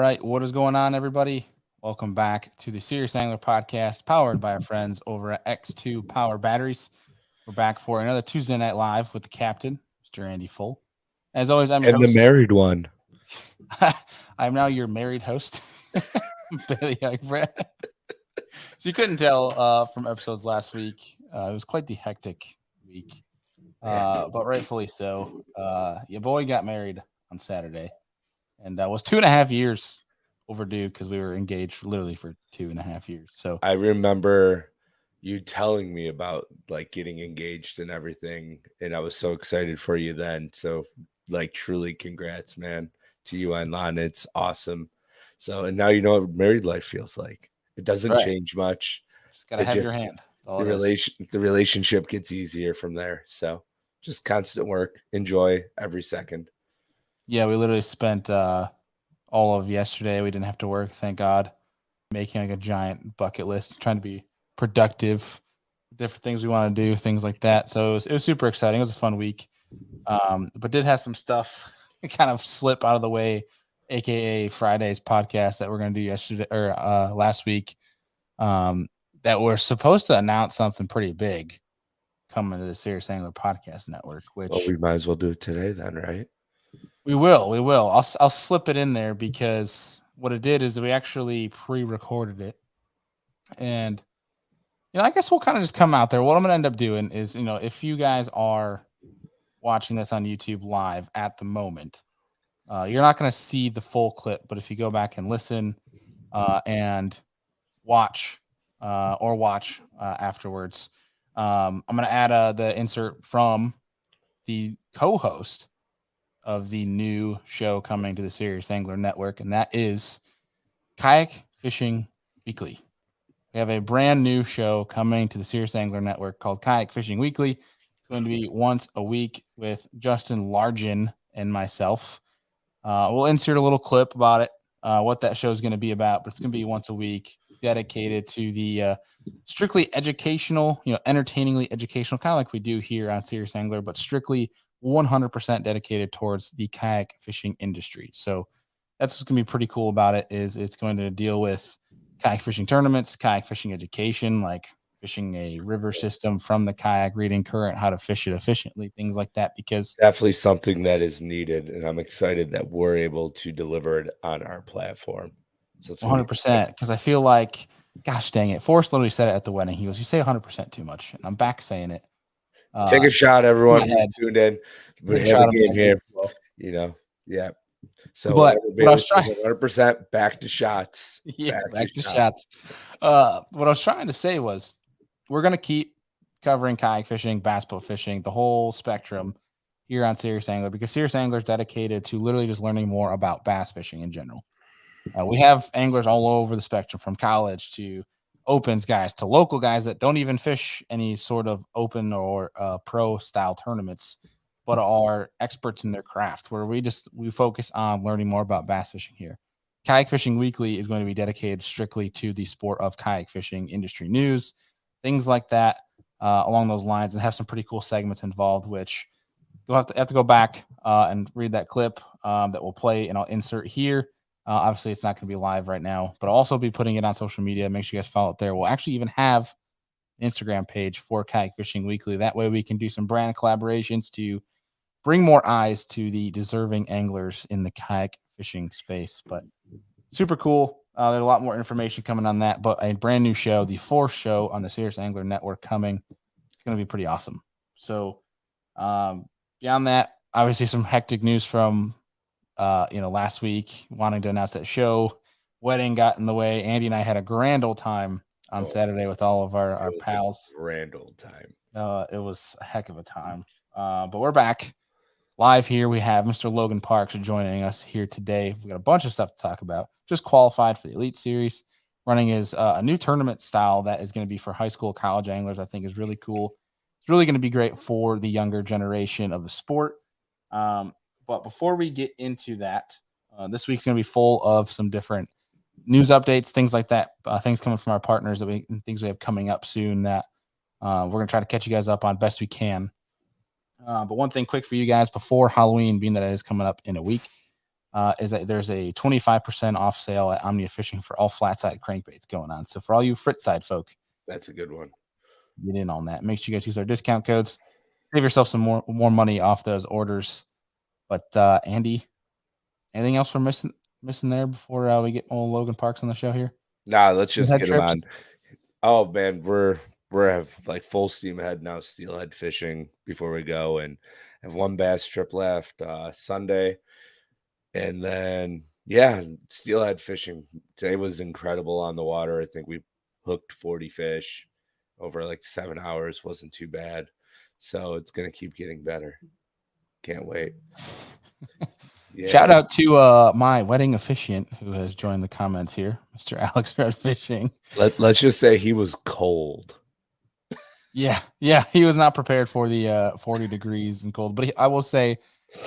right, what is going on, everybody? Welcome back to the Serious Angler Podcast, powered by our friends over at X2 Power Batteries. We're back for another Tuesday Night Live with the captain, Mr. Andy Full. As always, I'm your And host. the married one. I'm now your married host, Bailey Brad. So you couldn't tell from episodes last week. It was quite the hectic week, but rightfully so. Your boy got married on Saturday, and that was 2.5 years overdue because we were engaged literally for 2.5 years. So I remember you telling me about like getting engaged and everything, and I was so excited for you then. So like truly congrats, man, to you and Lon. It's awesome. So and now you know what married life feels like. It doesn't change much. Just gotta have your hand. The relationship gets easier from there. So just constant work. Enjoy every second. Yeah, we literally spent all of yesterday. We didn't have to work, thank God. Making like a giant bucket list, trying to be productive, different things we want to do, things like that. So it was super exciting. It was a fun week, but did have some stuff kind of slip out of the way, aka Friday's podcast that we're going to do yesterday or last week. That we're supposed to announce something pretty big coming to the Serious Angler Podcast Network. Which we might as well do it today, then, right? We will. I'll slip it in there because what it did is we actually pre-recorded it, and I guess we'll kind of just come out there. What I'm going to end up doing is, if you guys are watching this on YouTube live at the moment, you're not going to see the full clip, but if you go back and listen and watch afterwards, I'm going to add the insert from the co-host of the new show coming to the Serious Angler Network, and that is Kayak Fishing Weekly. We have a brand new show coming to the Serious Angler Network called Kayak Fishing Weekly. It's going to be once a week with Justin Largin and myself. We'll insert a little clip about it, what that show is going to be about, but it's going to be once a week, dedicated to the strictly educational, entertainingly educational, kind of like we do here on Serious Angler, but strictly 100% dedicated towards the kayak fishing industry. So that's what's going to be pretty cool about it, is it's going to deal with kayak fishing tournaments, kayak fishing education, like fishing a river system from the kayak, reading current, how to fish it efficiently, things like that, because definitely something that is needed. And I'm excited that we're able to deliver it on our platform. So it's 100%, because I feel like, gosh dang it, Forrest literally said it at the wedding. He goes, "You say 100% too much." And I'm back saying it. Take a shot, everyone who's tuned in. We have a game here, yeah. So, but what I was trying 100% back to shots. Yeah, back to shots. What I was trying to say was, we're gonna keep covering kayak fishing, bass boat fishing, the whole spectrum here on Serious Angler, because Serious Angler is dedicated to literally just learning more about bass fishing in general. We have anglers all over the spectrum, from college to opens guys to local guys that don't even fish any sort of open or pro style tournaments, but are experts in their craft, where we focus on learning more about bass fishing here. Kayak Fishing Weekly is going to be dedicated strictly to the sport of kayak fishing, industry news, things like that, along those lines, and have some pretty cool segments involved, which you'll have to go back and read that clip that we'll play, and I'll insert here. Obviously, it's not going to be live right now, but I'll also be putting it on social media. Make sure you guys follow it there. We'll actually even have an Instagram page for Kayak Fishing Weekly. That way we can do some brand collaborations to bring more eyes to the deserving anglers in the kayak fishing space. But super cool. There's a lot more information coming on that, but a brand new show, the 4th show on the Serious Angler Network coming. It's going to be pretty awesome. So beyond that, obviously some hectic news from last week, wanting to announce that show. Wedding got in the way. Andy and I had a grand old time on Saturday with all of our pals. Grand old time. It was a heck of a time. But we're back live here. We have Mr. Logan Parks joining us here today. We got a bunch of stuff to talk about. Just qualified for the Elite Series. Running is a new tournament style that is going to be for high school, college anglers. I think is really cool. It's really going to be great for the younger generation of the sport. But before we get into that, this week's going to be full of some different news updates, things like that, things coming from our partners and things we have coming up soon that we're going to try to catch you guys up on best we can. But one thing quick for you guys before Halloween, being that it is coming up in a week, is that there's a 25% off sale at Omnia Fishing for all flat side crankbaits going on. So for all you frit side folk, That's a good one. get in on that. Make sure you guys use our discount codes. Save yourself some more money off those orders. But Andy, anything else we're missing there before we get old Logan Parks on the show here? Nah, let's just Head get him trips? on. Oh man, we're have like full steam ahead now, steelhead fishing before we go, and have one bass trip left Sunday, and then yeah, steelhead fishing today was incredible on the water. I think we hooked 40 fish over like 7 hours. Wasn't too bad, so it's gonna keep getting better. Can't wait. Yeah. Shout out to my wedding officiant who has joined the comments here, Mr. Alex Red Fishing. Let's just say he was cold. Yeah, he was not prepared for the 40 degrees and cold, but I will say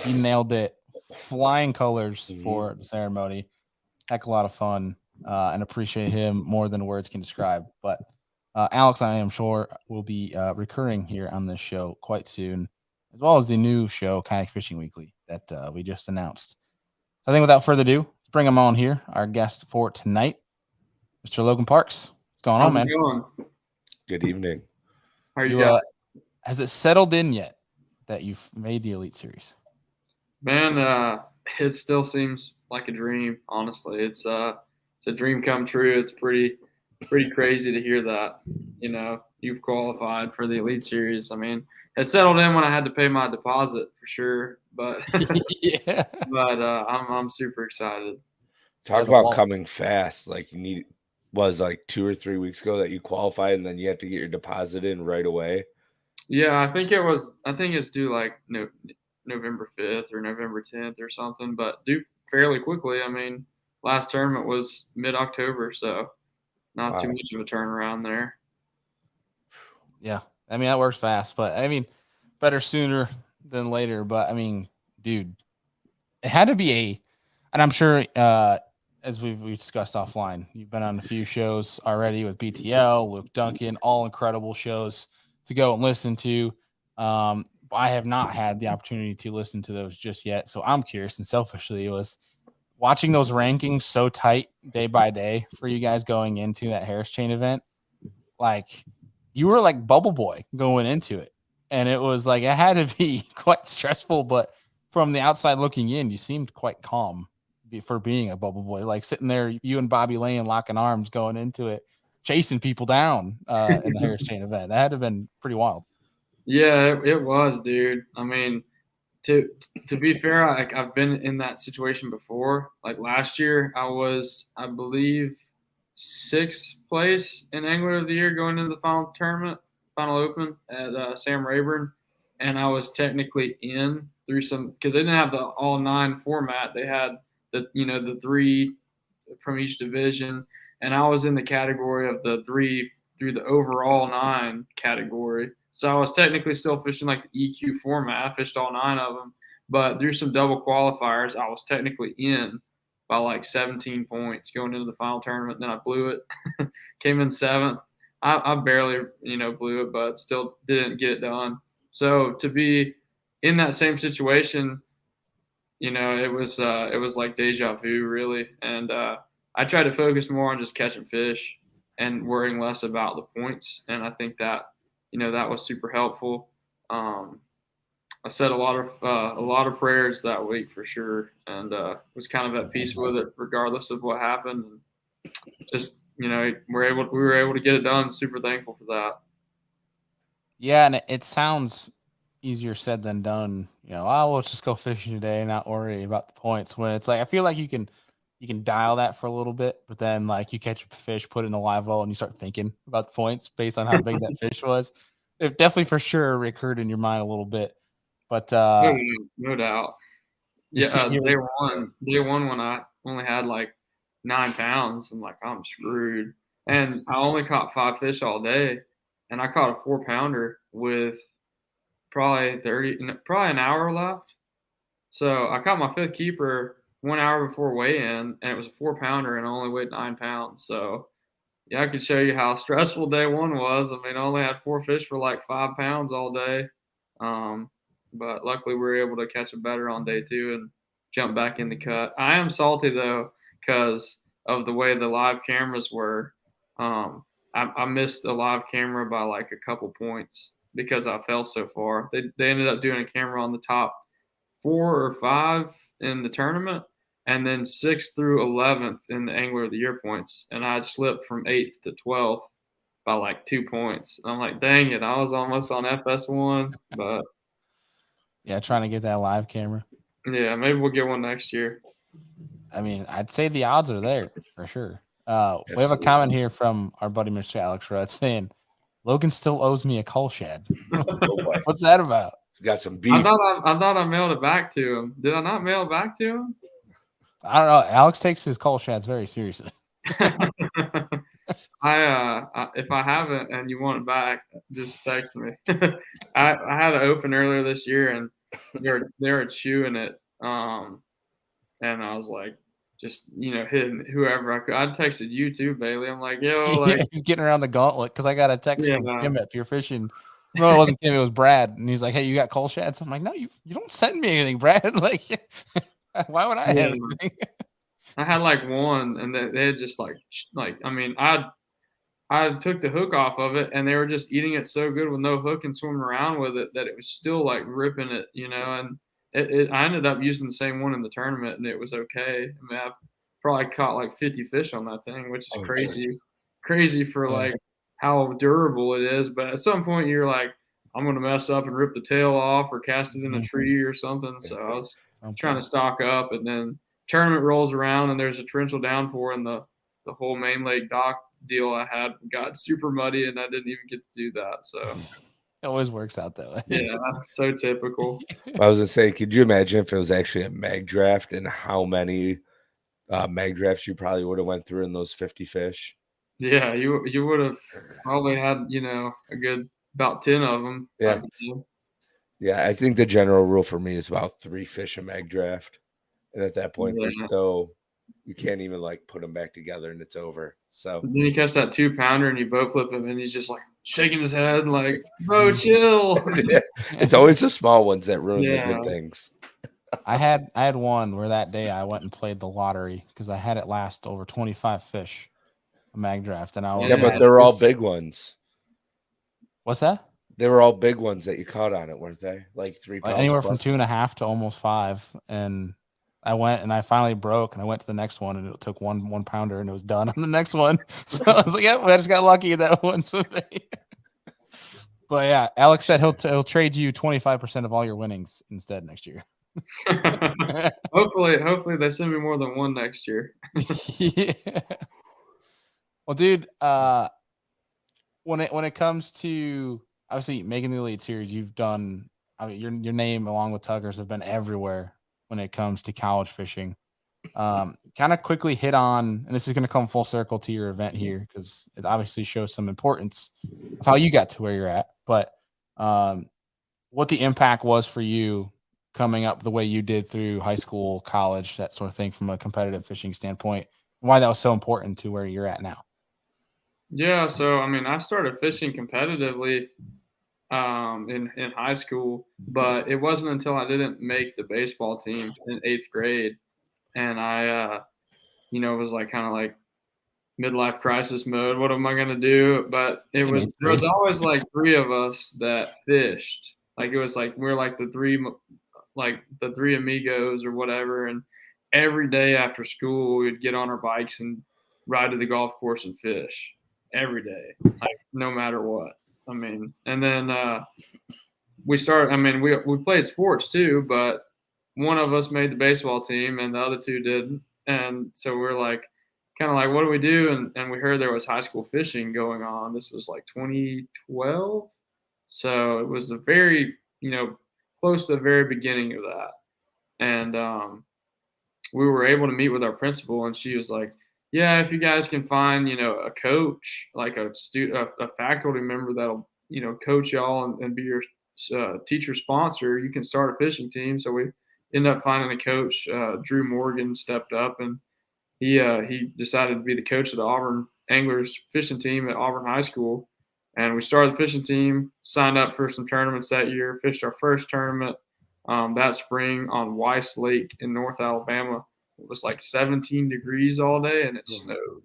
he nailed it. Flying colors for the ceremony. Heck, a lot of fun, and appreciate him more than words can describe. But Alex, I am sure, will be recurring here on this show quite soon, as well as the new show, Kayak Fishing Weekly, that we just announced. So I think without further ado, let's bring him on here, our guest for tonight, Mr. Logan Parks. What's going on, man? How's it going? Good evening. How are you guys? Has it settled in yet that you've made the Elite Series? Man, it still seems like a dream. Honestly, it's a dream come true. It's pretty crazy to hear that. You know, you've qualified for the Elite Series. I mean, it settled in when I had to pay my deposit for sure. But yeah, but I'm super excited. Talk about coming fast. Like was like 2 or 3 weeks ago that you qualified, and then you have to get your deposit in right away. Yeah, I think it's due like November 5th or November 10th or something, but due fairly quickly. I mean, last tournament was mid-October, so not too much of a turnaround there. Yeah, I mean, that works fast, but I mean, better sooner than later. But I mean, dude, it had to be and I'm sure as we've discussed offline, you've been on a few shows already with BTL, Luke Duncan, all incredible shows to go and listen to. I have not had the opportunity to listen to those just yet, so I'm curious. And selfishly, it was watching those rankings so tight day by day for you guys going into that Harris Chain event. Like, you were like Bubble Boy going into it, and it was like it had to be quite stressful. But from the outside looking in, you seemed quite calm for being a Bubble Boy, like sitting there, you and Bobby Lane locking arms going into it, chasing people down in the Harris Chain event. That had to have been pretty wild. Yeah, it was, dude. I mean, to be fair, I've been in that situation before. Like last year, I was, I believe, 6th place in Angler of the Year going into the final tournament, final open at Sam Rayburn, and I was technically in through some because they didn't have the all 9 format. They had the 3 from each division, and I was in the category of the 3 through the overall 9 category. So I was technically still fishing like the EQ format. I fished all 9 of them, but through some double qualifiers, I was technically in by like 17 points going into the final tournament. Then I blew it, came in 7th. I barely, blew it, but still didn't get it done. So to be in that same situation, it was like deja vu, really. And I tried to focus more on just catching fish and worrying less about the points. And I think that, that was super helpful. I said a lot of prayers that week for sure, and was kind of at peace with it, regardless of what happened. And just we were able to get it done. Super thankful for that. Yeah, and it sounds easier said than done. Let's just go fishing today and not worry about the points. When it's like I feel like you can dial that for a little bit, but then like you catch a fish, put it in a live well, and you start thinking about the points based on how big that fish was. It definitely for sure recurred in your mind a little bit. But no doubt. Yeah, day one when I only had like 9 pounds, I'm like, I'm screwed. And I only caught 5 fish all day, and I caught a 4-pounder with probably an hour left. So I caught my 5th keeper 1 hour before weigh-in, and it was a 4-pounder, and I only weighed 9 pounds. So yeah, I could show you how stressful day one was. I mean, I only had 4 fish for like 5 pounds all day. But luckily we were able to catch them better on day 2 jump back in the cut. I am salty though because of the way the live cameras were. I missed a live camera by like a couple points because I fell so far. They ended up doing a camera on the top 4 or 5 in the tournament, and then 6th through 11th in the Angler of the Year points, and I'd slipped from 8th to 12th by like 2 points. And I'm like, dang it, I was almost on FS1, but Yeah, trying to get that live camera. yeah, maybe we'll get one next year. I mean, I'd say the odds are there for sure. We have a Absolutely. comment here from our buddy Mr. Alex Rudd saying, Logan still owes me a call shed. Oh boy. What's that about? Got some beef. I thought I mailed it back to him. Did I not mail it back to him? I don't know. Alex takes his call shads very seriously. If I haven't and you want it back, just text me. I had it open earlier this year and they were chewing it. And I was like, just hitting whoever I could. I texted you too, Bailey. I'm like, yo, like He's getting around the gauntlet because I got a text Yeah. from Kim at Pure Fishing. No, it wasn't Kim, it was Brad. And he's like, hey, you got call shads? I'm like, no, you don't send me anything, Brad. Like, why would I have anything? I had like one, and they had just like I mean, I took the hook off of it, and they were just eating it so good with no hook and swimming around with it that it was still like ripping it, and I ended up using the same one in the tournament, and it was okay. I mean, I've probably caught like 50 fish on that thing, which is crazy for like how durable it is. But at some point, you're like, I'm gonna mess up and rip the tail off or cast it in a tree or something. So I was trying to stock up, and then tournament rolls around, and there's a torrential downpour, and the whole main lake dock deal I had got super muddy, and I didn't even get to do that. So it always works out that way. Yeah, that's so typical. I was gonna say, could you imagine if it was actually a mag draft and how many mag drafts you probably would have went through in those 50 fish? Yeah, you would have probably had a good about 10 of them. Yeah. Yeah, I think the general rule for me is about 3 fish a mag draft, and at that point, they're so you can't even like put them back together, and it's over. So then you catch that 2-pounder, and you boat flip him, and he's just like shaking his head, like, "Bro, chill." It's always the small ones that ruin the good things. I had one where that day I went and played the lottery because I had it last over 25 fish, a mag draft, and I was but they're all big ones. What's that? They were all big ones that you caught on it, weren't they? Like 3 pounds. Anywhere from 2.5 to almost 5. And I went and I finally broke, and I went to the next one, and it took one pounder, and it was done on the next one. So I was like, "Yeah, I just got lucky in that one." So but yeah, Alex said he'll trade you 25% of all your winnings instead next year. Hopefully they send me more than one next year. Yeah. Well, dude, when it comes to obviously making the Elite Series, you've done. I mean, your name along with Tucker's have been everywhere when it comes to college fishing. Kind of quickly hit on, and this is going to come full circle to your event here because it obviously shows some importance of how you got to where you're at. But what the impact was for you coming up the way you did through high school, college, that sort of thing, from a competitive fishing standpoint, why that was so important to where you're at now. Yeah, so I mean, I started fishing competitively in high school, but it wasn't until I didn't make the baseball team in 8th grade, and I was like kind of like midlife crisis mode. What am I gonna do? But there was always like 3 of us that fished. Like it was like we're like the three amigos or whatever, and every day after school we'd get on our bikes and ride to the golf course and fish every day, like no matter what. I mean, and then we played sports too, but one of us made the baseball team and the other 2 didn't. And so we're like, kind of like, what do we do? And we heard there was high school fishing going on. This was like 2012. So it was the very, close to the very beginning of that. And we were able to meet with our principal, and she was like, yeah, if you guys can find, a coach, like a faculty member that'll, coach y'all and be your teacher sponsor, you can start a fishing team. So we ended up finding a coach. Drew Morgan stepped up, and he decided to be the coach of the Auburn Anglers fishing team at Auburn High School. And we started the fishing team, signed up for some tournaments that year, fished our first tournament, that spring on Weiss Lake in North Alabama. It was like 17 degrees all day and it snowed.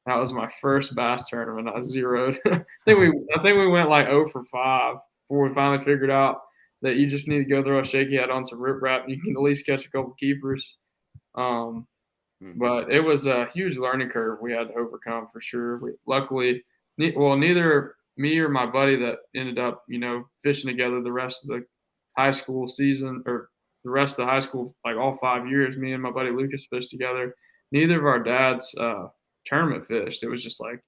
That was my first bass tournament. I zeroed. I think we went like 0 for 5 before we finally figured out that you just need to go throw a shaky head on some riprap and you can at least catch a couple keepers. But it was a huge learning curve we had to overcome for sure. Luckily, neither me or my buddy that ended up, fishing together the rest of the high school season or the rest of the high school, like all 5 years, me and my buddy Lucas fished together. Neither of our dads tournament fished. It was just like,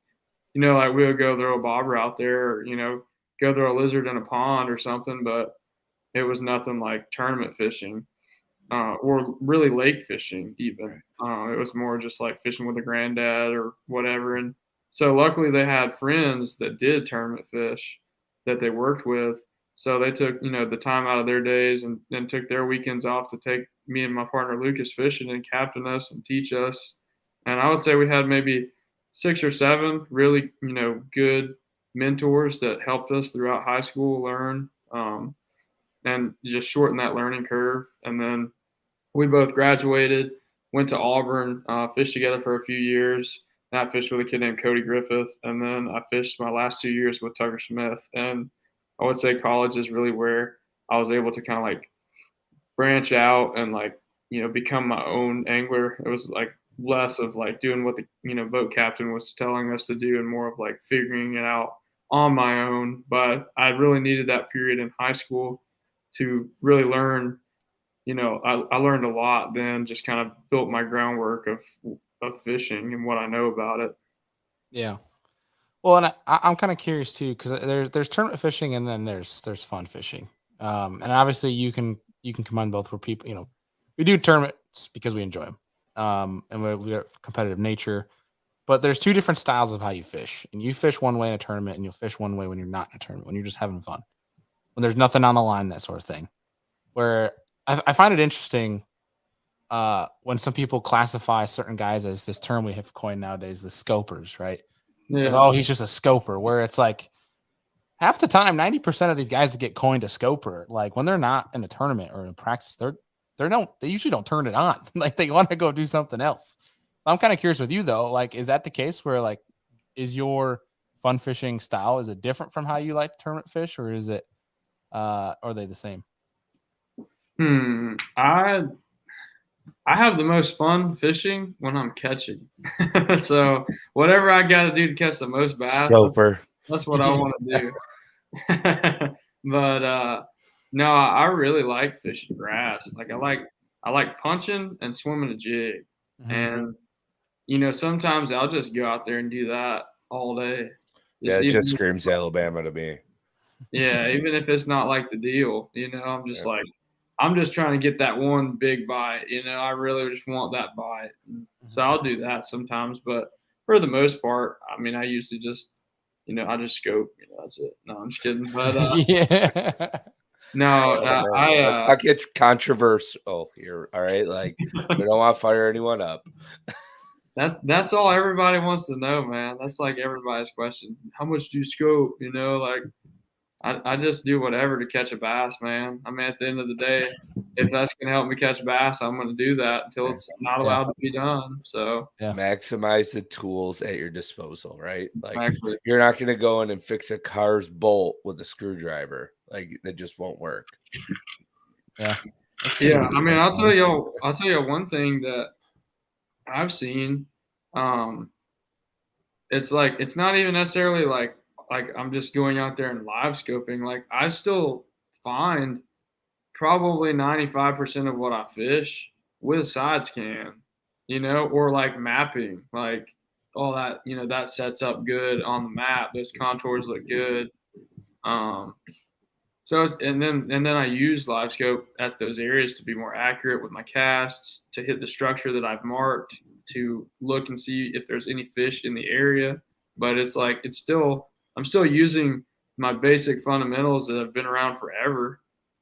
like we would go throw a bobber out there or, go throw a lizard in a pond or something, but it was nothing like tournament fishing. Or really lake fishing even. It was more just like fishing with a granddad or whatever. And so luckily they had friends that did tournament fish that they worked with. So they took, the time out of their days and took their weekends off to take me and my partner Lucas fishing and captain us and teach us. And I would say we had maybe 6 or 7 really, good mentors that helped us throughout high school learn. And just shorten that learning curve. And then we both graduated, went to Auburn, fished together for a few years. And I fished with a kid named Cody Griffith. And then I fished my last 2 years with Tucker Smith. And I would say college is really where I was able to kind of like branch out and like, become my own angler. It was like less of like doing what the, boat captain was telling us to do and more of like figuring it out on my own. But I really needed that period in high school to really learn. I learned a lot then, just kind of built my groundwork of fishing and what I know about it. Yeah. Well, and I'm kind of curious too, because there's tournament fishing and then there's fun fishing. And obviously you can combine both where people, we do tournaments because we enjoy them. And we have competitive nature, but there's 2 different styles of how you fish. And you fish one way in a tournament and you'll fish one way when you're not in a tournament, when you're just having fun, when there's nothing on the line, that sort of thing. Where I find it interesting when some people classify certain guys as this term we have coined nowadays, the scopers, right? Because, Yeah. he's just a scoper, where it's like half the time, 90% of these guys that get coined a scoper, like when they're not in a tournament or in practice, they usually don't turn it on. Like they want to go do something else. So I'm kind of curious with you though, like, is that the case where like, is your fun fishing style, is it different from how you like to tournament fish, or is it, are they the same? I have the most fun fishing when I'm catching. So whatever I got to do to catch the most bass, Scoper. that's what I want to do. But no, I really like fishing grass. Like I like punching and swimming a jig. Mhm. And sometimes I'll just go out there and do that all day. Yeah, it Even just screams Alabama to me. even if it's not like the deal, I'm just like I'm just trying to get that one big bite. I really just want that bite. So I'll do that sometimes, but for the most part, I mean, I usually just, I just scope. That's it. No, I'm just kidding. But Yeah. no, Oh, let's not get controversial here. All right, like we don't want to fire anyone up. that's all everybody wants to know, man. That's like everybody's question. How much do you scope? Like I just do whatever to catch a bass, man. I mean, at the end of the day, if that's gonna help me catch bass, I'm gonna do that until it's not allowed to be done. So Yeah. Maximize the tools at your disposal, right? Like exactly. you're not going to go in and fix a car's bolt with a screwdriver. Like that just won't work. Yeah. Yeah, I mean, I'll tell you one thing that I've seen. It's like it's not even necessarily like I'm just going out there and live scoping. Like I still find probably 95% of what I fish with side scan, or like mapping, like all that, that sets up good on the map. Those contours look good. Um, and then I use live scope at those areas to be more accurate with my casts, to hit the structure that I've marked, to look and see if there's any fish in the area. But it's like I'm still using my basic fundamentals that have been around forever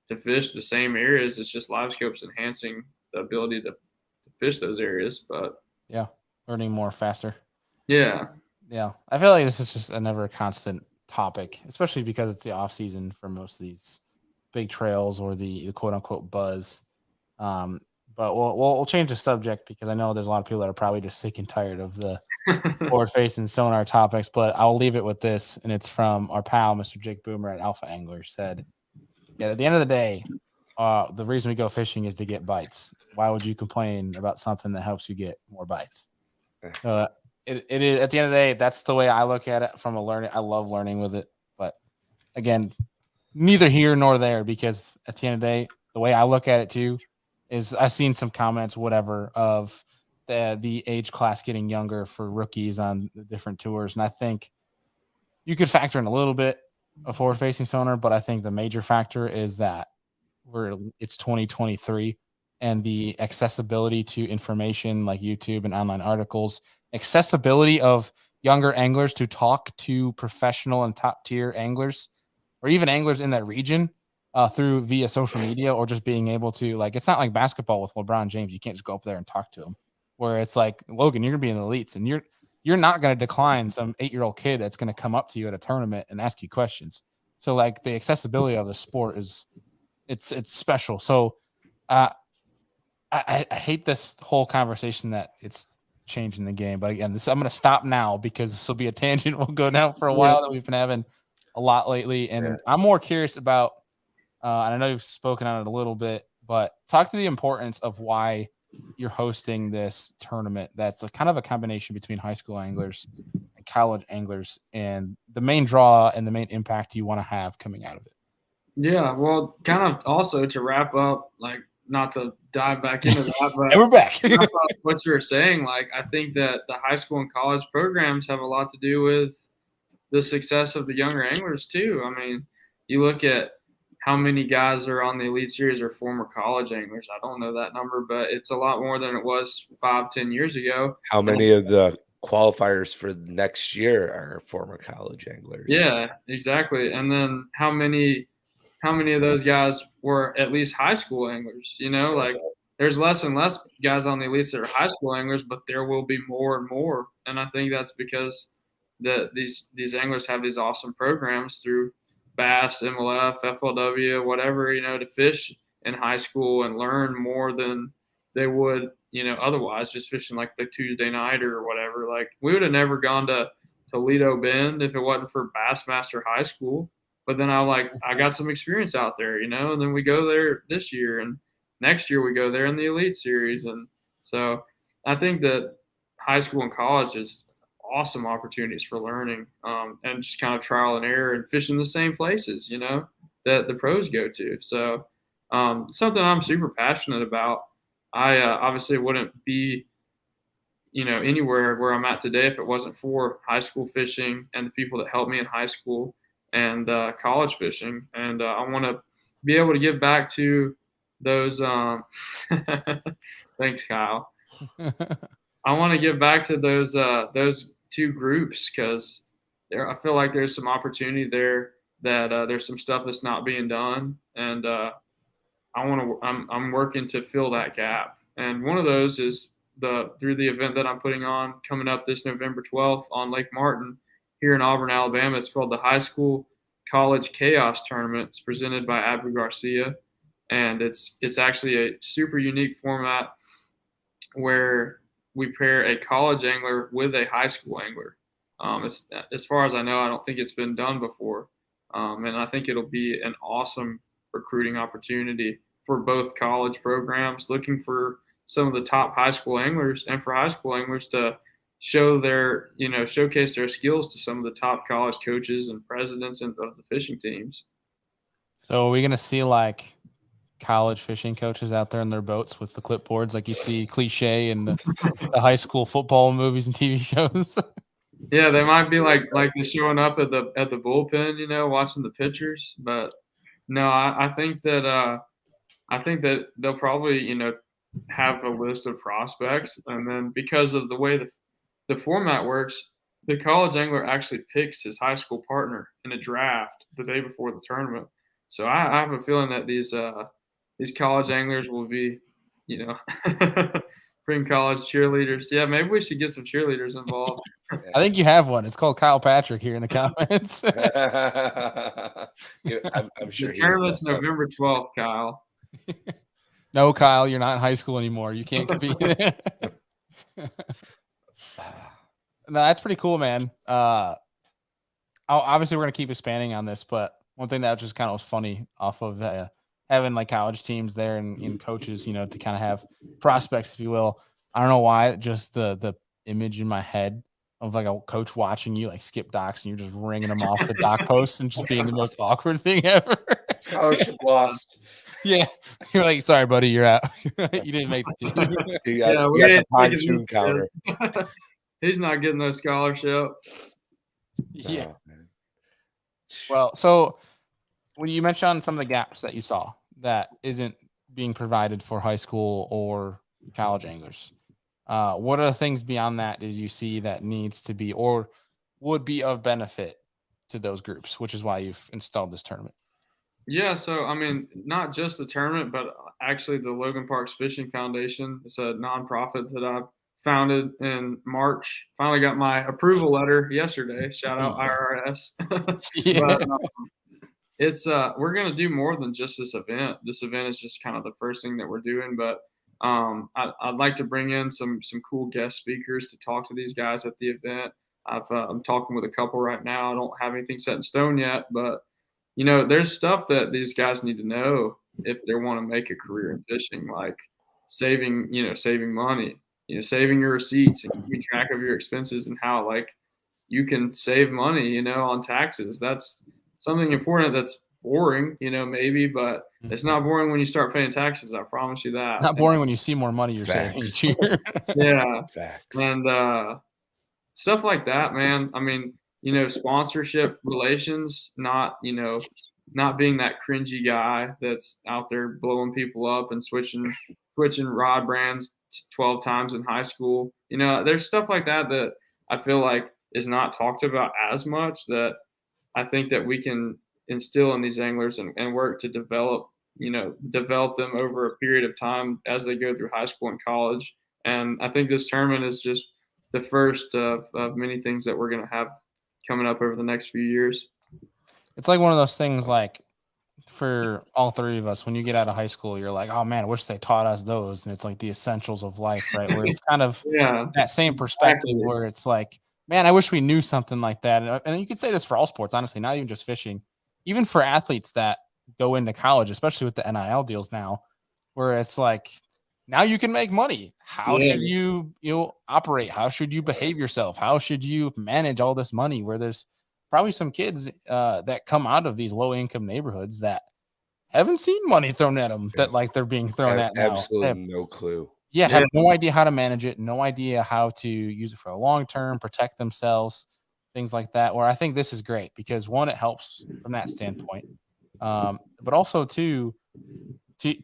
to fish the same areas. It's just live scopes enhancing the ability to fish those areas. But Yeah. Learning more faster. yeah. Yeah. I feel like this is just a never constant topic, especially because it's the off season for most of these big trails or the quote unquote buzz. But we'll change the subject because I know there's a lot of people that are probably just sick and tired of the forward facing sonar topics. But I'll leave it with this, and it's from our pal, Mr. Jake Boomer at Alpha Angler. Said, "Yeah, at the end of the day, the reason we go fishing is to get bites. Why would you complain about something that helps you get more bites?" It is, at the end of the day, that's the way I look at it from a learning. I love learning with it, but again, neither here nor there, because at the end of the day, the way I look at it too is I've seen some comments, whatever, of the age class getting younger for rookies on the different tours. And I think you could factor in a little bit of forward facing sonar, but I think the major factor is that it's 2023 and the accessibility to information like YouTube and online articles, accessibility of younger anglers to talk to professional and top tier anglers or even anglers in that region through via social media, or just being able to, like, it's not like basketball with LeBron James. You can't just go up there and talk to him, where it's like, Logan, you're gonna be in the elites and you're not going to decline some 8-year-old kid that's going to come up to you at a tournament and ask you questions. So like the accessibility of the sport is it's special. So I hate this whole conversation that it's changing the game. But again, I'm going to stop now because this will be a tangent we'll go down for a while that we've been having a lot lately. And I'm more curious about, and I know you've spoken on it a little bit, but talk to the importance of why you're hosting this tournament that's a kind of a combination between high school anglers and college anglers, and the main draw and the main impact you want to have coming out of it. Yeah, well, kind of also to wrap up, like, not to dive back into that, but And we're back. what you were saying, like, I think that the high school and college programs have a lot to do with the success of the younger anglers too. I mean, you look at how many guys are on the Elite Series are former college anglers. I don't know that number, but it's a lot more than it was 5-10 years ago. How many of the qualifiers for next year are former college anglers? Yeah, exactly. And then how many of those guys were at least high school anglers? You know, like, there's less and less guys on the elites that are high school anglers, but there will be more and more. And I think that's because these anglers have these awesome programs through Bass, MLF, FLW, whatever, you know, to fish in high school and learn more than they would, you know, otherwise just fishing like the Tuesday night or whatever. Like, we would have never gone to Toledo Bend if it wasn't for Bassmaster High School. But then I got some experience out there, you know, and then we go there this year, and next year we go there in the Elite Series. And so I think that high school and college is awesome opportunities for learning, and just kind of trial and error and fishing the same places, you know, that the pros go to. So something I'm super passionate about. I obviously wouldn't be, you know, anywhere where I'm at today if it wasn't for high school fishing and the people that helped me in high school and college fishing. And I want to be able to give back to those. Thanks, Kyle. I want to give back to those two groups because I feel like there's some opportunity there that there's some stuff that's not being done, and I'm working to fill that gap. And one of those is through the event that I'm putting on coming up this November 12th on Lake Martin here in Auburn, Alabama. It's called the High School College Chaos Tournament. It's presented by Abu Garcia, and it's actually a super unique format where we pair a college angler with a high school angler. As far as I know, I don't think it's been done before, and I think it'll be an awesome recruiting opportunity for both college programs looking for some of the top high school anglers, and for high school anglers to showcase their skills to some of the top college coaches and presidents of the fishing teams. So are we going to see like college fishing coaches out there in their boats with the clipboards like you see cliche in the high school football movies and TV shows? Yeah, they might be like they're showing up at the bullpen, you know, watching the pitchers. But no, I think that they'll probably, you know, have a list of prospects, and then because of the way the format works, the college angler actually picks his high school partner in a draft the day before the tournament. So I have a feeling that these college anglers will be, you know, Bring college cheerleaders. Yeah, maybe we should get some cheerleaders involved. I think you have one. It's called Kyle Patrick here in the comments. I'm sure The tournament's he November 12th, Kyle. No, Kyle, you're not in high school anymore. You can't compete. No, that's pretty cool, man. Obviously, we're gonna keep expanding on this, but one thing that just kind of was funny off of having like college teams there and coaches, you know, to kind of have prospects, if you will. I don't know why, just the image in my head of like a coach watching you like skip docks and you're just ringing them off the dock posts and just being the most awkward thing ever. Scholarship lost. Yeah, you're like, sorry, buddy, you're out. You didn't make the team. You got the pontoon counter. He's not getting no scholarship. Yeah. Oh, man. Well, so when you mentioned some of the gaps that you saw that isn't being provided for high school or college anglers, what are the things beyond that did you see that needs to be or would be of benefit to those groups, which is why you've installed this tournament? Yeah, so I mean, not just the tournament, but actually the Logan Parks Fishing Foundation. It's a nonprofit that I founded in March. Finally got my approval letter yesterday. Shout out IRS. Yeah. But it's we're gonna do more than just this event. This event is just kind of the first thing that we're doing, but I'd like to bring in some cool guest speakers to talk to these guys at the event. I'm talking with a couple right now. I don't have anything set in stone yet, but you know, there's stuff that these guys need to know if they want to make a career in fishing, like saving money, saving your receipts and keeping track of your expenses and how like you can save money, on taxes. That's something important that's boring, maybe, but it's not boring when you start paying taxes. I promise you that. It's not boring when you see more money you're saving each year. Yeah. Facts. And stuff like that, man. I mean, sponsorship relations, not being that cringy guy that's out there blowing people up and switching rod brands 12 times in high school. There's stuff like that that I feel like is not talked about as much that I think that we can instill in these anglers and work to develop them over a period of time as they go through high school and college. And I think this tournament is just the first of many things that we're going to have coming up over the next few years. It's like one of those things, like for all three of us, when you get out of high school, you're like, oh man, I wish they taught us those. And it's like the essentials of life, right? Where it's kind of that same perspective where it's like, man, I wish we knew something like that. And you could say this for all sports, honestly, not even just fishing, even for athletes that go into college, especially with the NIL deals now, where it's like, now you can make money. How should you operate? How should you behave yourself? How should you manage all this money? Where there's probably some kids that come out of these low income neighborhoods that haven't seen money thrown at them that like they're being thrown at now. Absolutely no clue. Yeah, have no idea how to manage it, no idea how to use it for a long term, protect themselves, things like that. Where I think this is great because one, it helps from that standpoint, but also to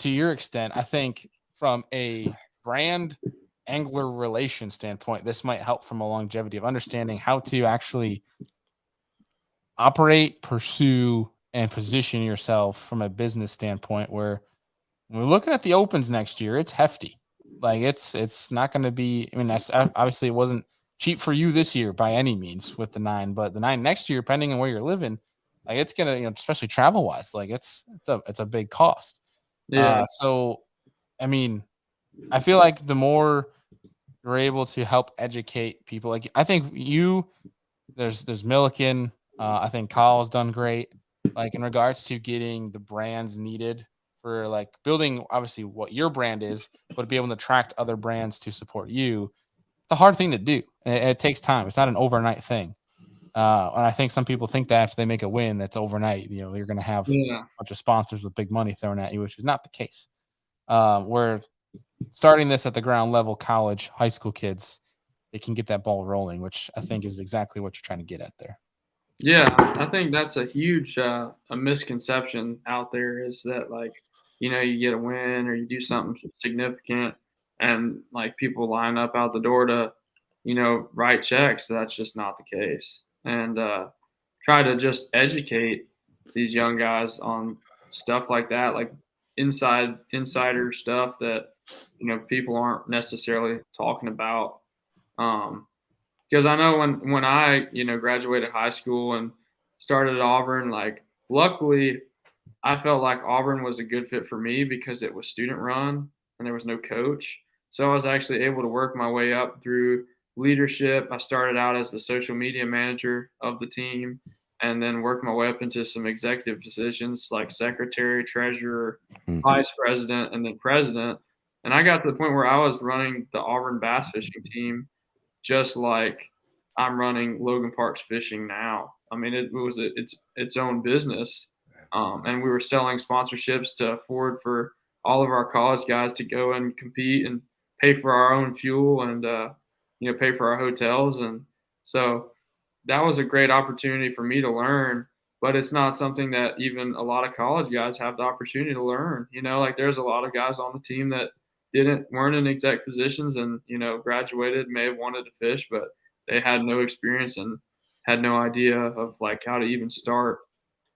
your extent, I think from a brand angler relation standpoint, this might help from a longevity of understanding how to actually operate, pursue, and position yourself from a business standpoint. Where when we're looking at the Opens next year, it's hefty. Like it's not going to be. I mean, that's obviously it wasn't cheap for you this year by any means with the 9, but the 9 next year, depending on where you're living, like it's gonna, especially travel wise, like it's a big cost. Yeah. So, I mean, I feel like the more you're able to help educate people, like I think there's Milliken. I think Kyle's done great, like in regards to getting the brands needed for like building obviously what your brand is, but to be able to attract other brands to support you. It's a hard thing to do. And it takes time. It's not an overnight thing. And I think some people think that after they make a win, that's overnight. You're going to have a bunch of sponsors with big money thrown at you, which is not the case. We're starting this at the ground level, college, high school kids, they can get that ball rolling, which I think is exactly what you're trying to get at there. Yeah, I think that's a huge a misconception out there is that like, you get a win or you do something significant and like people line up out the door to, write checks. That's just not the case. And try to just educate these young guys on stuff like that, like insider stuff that people aren't necessarily talking about. Because I know when I graduated high school and started at Auburn, like luckily I felt like Auburn was a good fit for me because it was student run and there was no coach. So I was actually able to work my way up through leadership. I started out as the social media manager of the team and then worked my way up into some executive positions like secretary, treasurer, vice president, and then president. And I got to the point where I was running the Auburn bass fishing team just like I'm running Logan Parks Fishing now. I mean, it was its own business, and we were selling sponsorships to afford for all of our college guys to go and compete and pay for our own fuel and pay for our hotels. And so that was a great opportunity for me to learn. But it's not something that even a lot of college guys have the opportunity to learn. Like there's a lot of guys on the team that weren't in exec positions and graduated, may have wanted to fish, but they had no experience and had no idea of like how to even start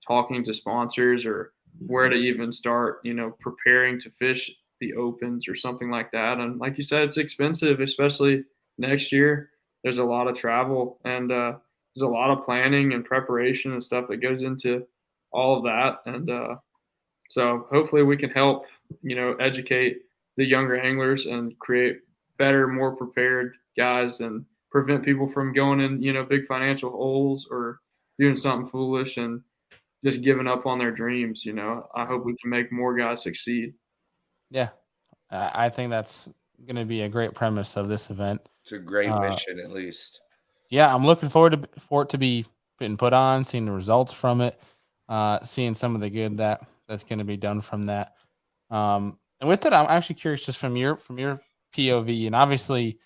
talking to sponsors or where to even start preparing to fish the opens or something like that. And like you said, it's expensive, especially next year. There's a lot of travel and there's a lot of planning and preparation and stuff that goes into all of that. And so hopefully we can help educate the younger anglers and create better, more prepared guys and prevent people from going in big financial holes or doing something foolish and just giving up on their dreams. I hope we can make more guys succeed. Yeah, I think that's going to be a great premise of this event. It's a great mission, at least. Yeah, I'm looking forward for it to be being put on, seeing the results from it, seeing some of the good that's going to be done from that. And with that, I'm actually curious, just from your POV, and obviously,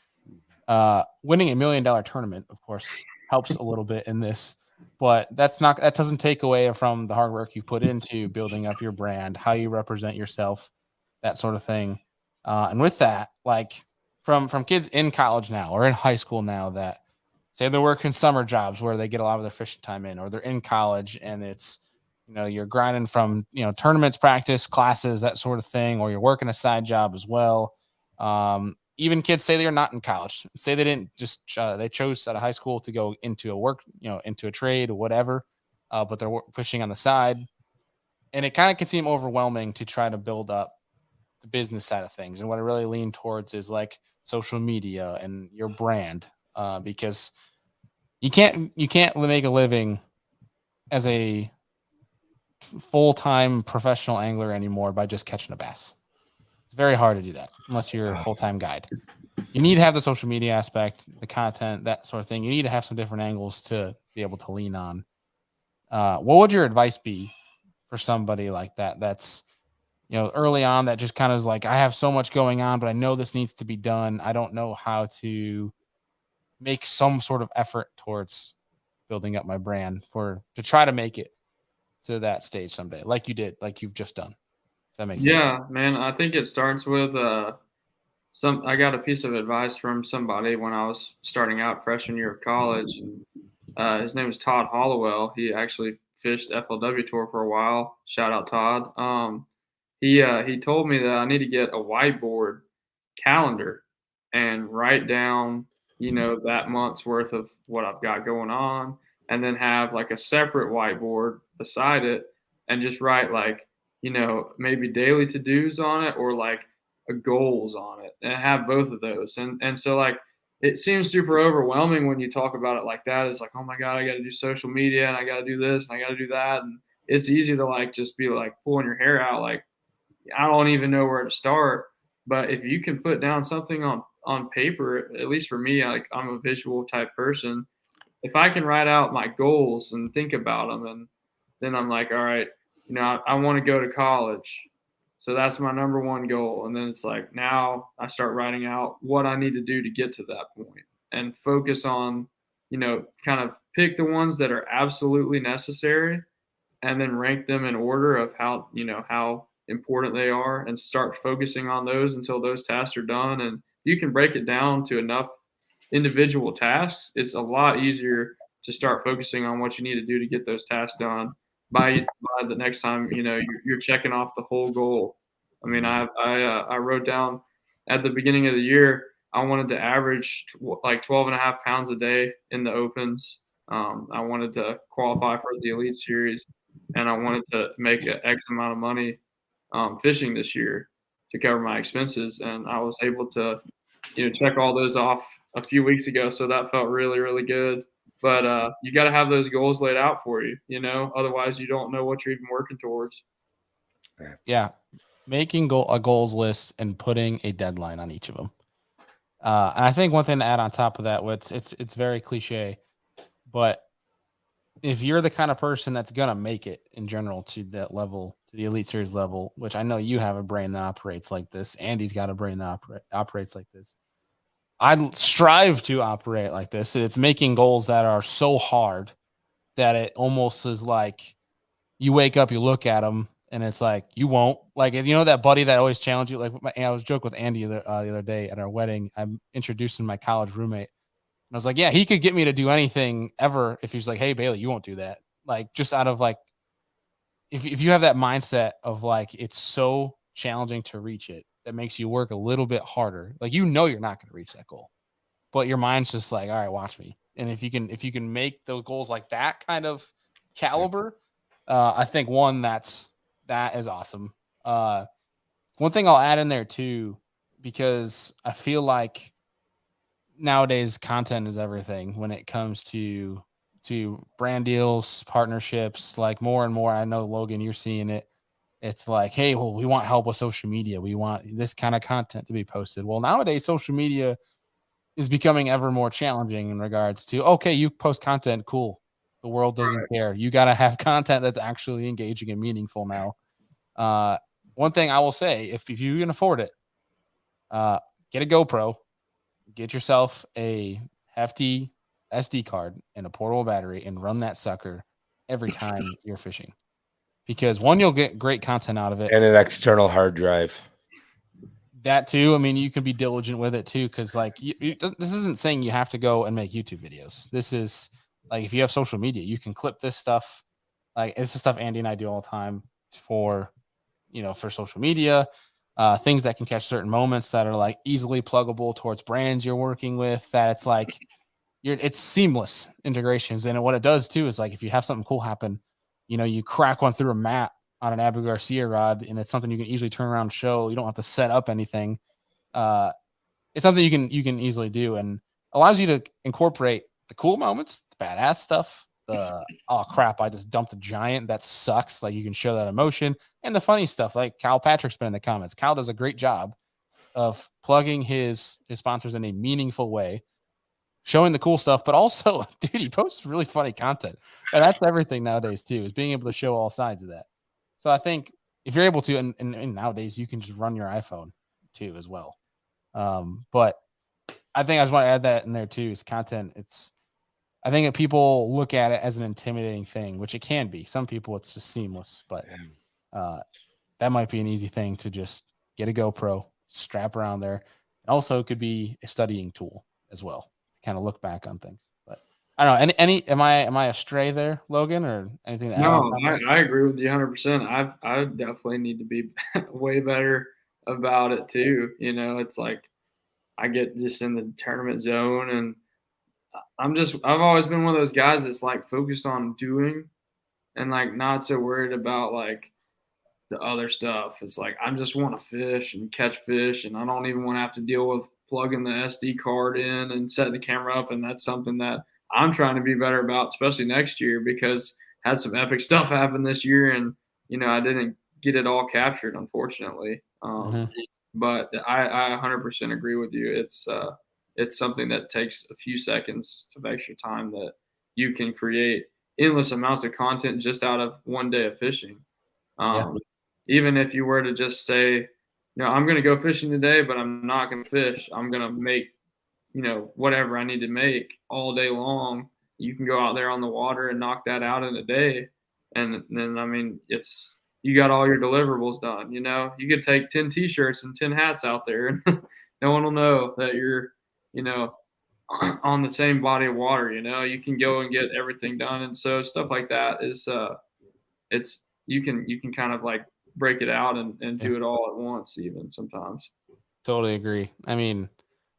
winning $1 million tournament, of course, helps a little bit in this. But that doesn't take away from the hard work you put into building up your brand, how you represent yourself, that sort of thing. And with that, like from kids in college now or in high school now that say they're working summer jobs where they get a lot of their fishing time in, or they're in college and it's you're grinding from tournaments, practice, classes, that sort of thing, or you're working a side job as well. Even kids say they're not in college, say they didn't just they chose out of high school to go into a work, into a trade or whatever, but they're fishing on the side, and it kind of can seem overwhelming to try to build up the business side of things. And what I really lean towards is like social media and your brand, because you can't make a living as a full-time professional angler anymore by just catching a bass. It's very hard to do that unless you're a full-time guide. You need to have the social media aspect, the content, that sort of thing. You need to have some different angles to be able to lean on. What would your advice be for somebody like that? That's, early on, that just kind of is like, I have so much going on, but I know this needs to be done. I don't know how to make some sort of effort towards building up my brand to try to make it to that stage someday, like you did, like you've just done. If that makes sense. Yeah, man. I think it starts with I got a piece of advice from somebody when I was starting out freshman year of college. And, his name was Todd Hollowell. He actually fished FLW Tour for a while. Shout out Todd. He told me that I need to get a whiteboard calendar and write down, that month's worth of what I've got going on, and then have like a separate whiteboard beside it and just write like, maybe daily to-dos on it or like a goals on it and have both of those. And so like it seems super overwhelming when you talk about it like that. It's like, oh my God, I got to do social media and I got to do this and I got to do that. And it's easy to like just be like pulling your hair out. Like, I don't even know where to start. But if you can put down something on paper, at least for me, like I'm a visual type person. If I can write out my goals and think about them, and then I'm like, all right, I want to go to college. So that's my number one goal. And then it's like, now I start writing out what I need to do to get to that point and focus on, kind of pick the ones that are absolutely necessary and then rank them in order of how important they are and start focusing on those until those tasks are done. And you can break it down to enough individual tasks. It's a lot easier to start focusing on what you need to do to get those tasks done by the next time you're checking off the whole goal. I mean, I wrote down at the beginning of the year, I wanted to average like 12.5 pounds a day in the opens. I wanted to qualify for the Elite Series, and I wanted to make an X amount of money fishing this year to cover my expenses. And I was able to, check all those off a few weeks ago. So that felt really, really good. But you got to have those goals laid out for you, otherwise you don't know what you're even working towards. Yeah. Making a goals list and putting a deadline on each of them. And I think one thing to add on top of that, it's very cliche, but if you're the kind of person that's going to make it in general to that level, to the Elite Series level, which I know you have a brain that operates like this, Andy's got a brain that operates like this. I strive to operate like this. It's making goals that are so hard that it almost is like you wake up, you look at them, and it's like you won't. Like, that buddy that always challenges you. Like, I was joking with Andy the other day at our wedding. I'm introducing my college roommate. And I was like, yeah, he could get me to do anything ever if he's like, hey, Bailey, you won't do that. Like, just out of like, if you have that mindset of like, it's so challenging to reach it, that makes you work a little bit harder. Like, you're not going to reach that goal, but your mind's just like, all right, watch me. And if you can make the goals like that kind of caliber, I think that is awesome. One thing I'll add in there too, because I feel like nowadays content is everything when it comes to brand deals, partnerships. Like more and more, I know Logan, you're seeing it. It's like, hey, well, we want help with social media. We want this kind of content to be posted. Well, nowadays, social media is becoming ever more challenging in regards to, okay, you post content, cool. The world doesn't care. You got to have content that's actually engaging and meaningful now. One thing I will say, if you can afford it, get a GoPro, get yourself a hefty SD card and a portable battery and run that sucker every time you're fishing. Because one, you'll get great content out of it. And an external hard drive. That too. I mean, you can be diligent with it too. Cause like this isn't saying you have to go and make YouTube videos. This is like, if you have social media, you can clip this stuff. Like, it's the stuff Andy and I do all the time for social media, things that can catch certain moments that are like easily pluggable towards brands you're working with, that it's like, it's seamless integrations. And what it does too is like, if you have something cool happen, you crack one through a mat on an Abu Garcia rod, and it's something you can easily turn around and show. You don't have to set up anything. It's something you can easily do, and allows you to incorporate the cool moments, the badass stuff, the oh crap, I just dumped a giant, that sucks. Like, you can show that emotion, and the funny stuff. Like Kyle Patrick's been in the comments. Kyle does a great job of plugging his sponsors in a meaningful way, showing the cool stuff, but also, dude, he posts really funny content. And that's everything nowadays too, is being able to show all sides of that. So I think if you're able to, and nowadays you can just run your iPhone too as well. But I think I just want to add that in there too, is content. I think that people look at it as an intimidating thing, which it can be. Some people, it's just seamless, but that might be an easy thing to just get a GoPro, strap around there. And also, it could be a studying tool as well, to kind of look back on things. But I don't know. Am I astray there, Logan, or anything? No, I agree with you 100%. I definitely need to be way better about it too. It's like I get just in the tournament zone, and I've always been one of those guys that's like focused on doing and like not so worried about like the other stuff. It's like I just want to fish and catch fish, and I don't even want to have to deal with plugging the SD card in and setting the camera up. And that's something that I'm trying to be better about, especially next year, because I had some epic stuff happen this year, and I didn't get it all captured, unfortunately. But I 100% agree with you. It's something that takes a few seconds of extra time that you can create endless amounts of content just out of one day of fishing. Even if you were to just say, I'm going to go fishing today, but I'm not going to fish. I'm going to make, whatever I need to make all day long. You can go out there on the water and knock that out in a day. And then, I mean, you got all your deliverables done. You could take 10 t-shirts and 10 hats out there, and no one will know that you're, on the same body of water. You can go and get everything done. And so stuff like that is, you can kind of like break it out and do it all at once, even sometimes. Totally agree. I mean,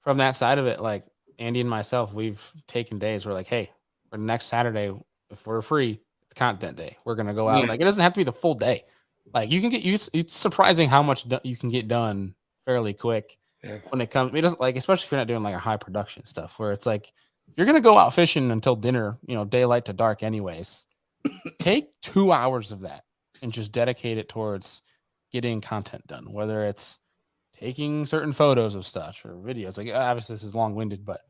from that side of it, like Andy and myself, we've taken days. We're like, hey, for next Saturday, if we're free, it's content day. We're gonna go out. Yeah. Like, it doesn't have to be the full day. Like, you can get it's surprising how much you can get done fairly quick Yeah. when it comes. It doesn't, like, especially if you're not doing like a high production stuff where it's like if you're gonna go out fishing until dinner, daylight to dark, anyways. Take 2 hours of that and just dedicate it towards getting content done, whether it's taking certain photos of stuff or videos. Like, obviously this is long-winded, but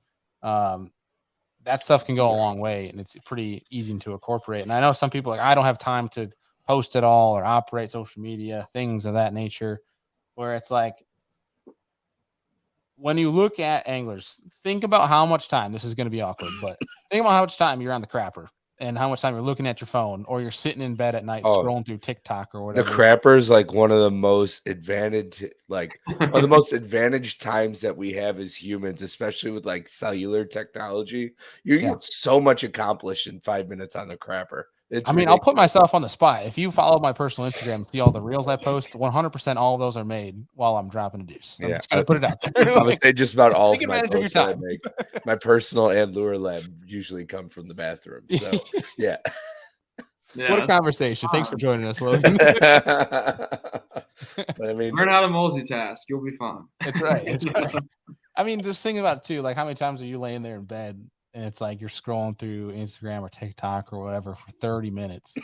that stuff can go a long way, and it's pretty easy to incorporate. And I know some people I don't have time to post it all or operate social media, things of that nature, where it's like when you look at anglers, think about how much time, this is going to be awkward, but think about how much time you're on the crapper and how much time you're looking at your phone or you're sitting in bed at night scrolling through TikTok or The whatever. crapper is like one of the most advantaged times that we have as humans, especially with like cellular technology. You Yeah. get so much accomplished in 5 minutes on the crapper. It's I'll put ridiculous. myself on the spot. If you follow my personal Instagram and see all the reels I post, 100% all of those are made while I'm dropping a deuce. I'm just going to put it out there. I would say just about all take of my advantage of your posts that I time. make, my personal and lure lab usually come from the bathroom. So yeah. What a conversation. Thanks for joining us, Logan. But I mean, learn how to multitask. You'll be fine. That's right. It's right. I mean, just think about it too. Like, how many times are you laying there in bed and it's like you're scrolling through Instagram or TikTok or whatever for 30 minutes?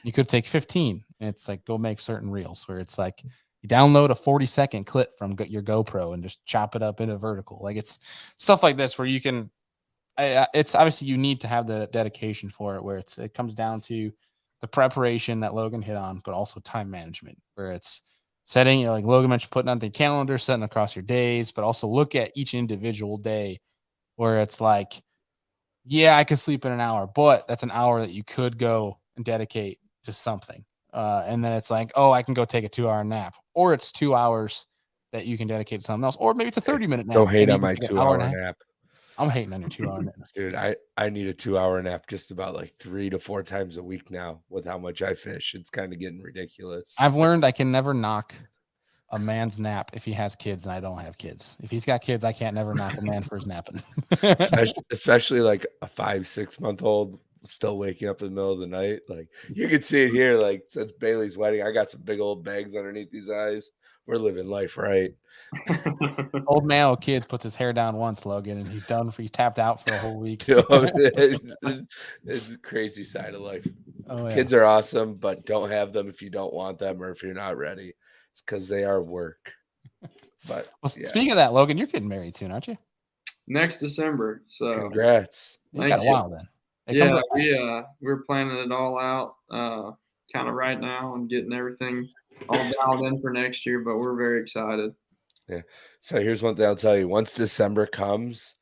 You could take 15, and it's like go make certain reels where it's like you download a 40-second clip from your GoPro and just chop it up into vertical. Like, it's stuff like this where you can. It's obviously you need to have the dedication for it, where it comes down to the preparation that Logan hit on, but also time management, where it's setting, like Logan mentioned, putting on the calendar, setting across your days, but also look at each individual day where it's like, yeah, I could sleep in an hour, but that's an hour that you could go and dedicate to something. And then it's like, oh, I can go take a 2-hour nap, or it's 2 hours that you can dedicate to something else, or maybe it's a 30-minute nap. Don't hate and you on can my take an hour and a 2-hour half. nap. I'm hating on your 2-hour nap. Dude, I need a 2-hour nap just about like 3 to 4 times a week now with how much I fish. It's kind of getting ridiculous. I've learned I can never knock a man's nap if he has kids and I don't have kids. If he's got kids, I can't never knock a man for his napping. especially like a 5-6 month old still waking up in the middle of the night. Like, you can see it here. Like, since Bailey's wedding, I got some big old bags underneath these eyes. We're living life right. Old man with kids puts his hair down once, Logan, and he's tapped out for a whole week. It's a crazy side of life. Oh, yeah. Kids are awesome, but don't have them if you don't want them or if you're not ready. It's because they are work. But well, speaking of that, Logan, you're getting married soon, aren't you? Next December. So congrats. You got a while then. We're planning it all out kind of right now and getting everything all dialed in for next year, but we're very excited. Yeah. So here's one thing I'll tell you. Once December comes,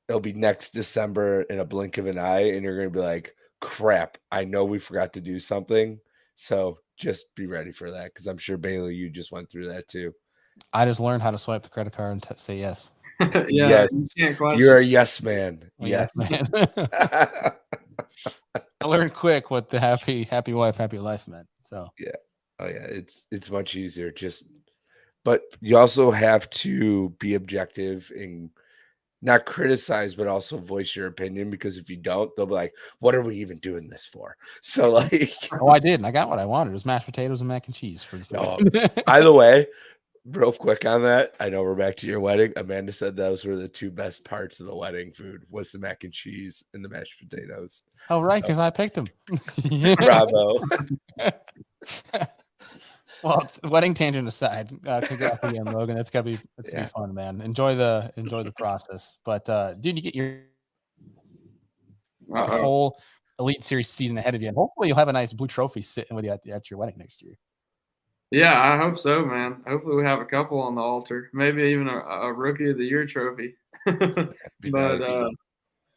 it'll be next December in a blink of an eye, and you're going to be like, crap, I know we forgot to do something. So just be ready for that, because I'm sure, Bailey, you just went through that too. I just learned how to swipe the credit card and say yes. Yes. You're a yes man. Yes, man. I learned quick what the happy wife, happy life meant. So yeah. Oh yeah, it's much easier. But you also have to be objective and not criticize, but also voice your opinion, because if you don't, they'll be like, what are we even doing this for? So like, I did, and I got what I wanted. It was mashed potatoes and mac and cheese for the food. By the way, real quick on that, I know we're back to your wedding. Amanda said those were the 2 best parts of the wedding food, was the mac and cheese and the mashed potatoes. Oh, right, because I picked them. Bravo. Well, wedding tangent aside, congrats again, Logan. That's gonna be fun, man. Enjoy the process. But dude, you get your whole Elite Series season ahead of you, and hopefully you'll have a nice blue trophy sitting with you at your wedding next year. Yeah, I hope so, man. Hopefully we have a couple on the altar, maybe even a Rookie of the Year trophy. But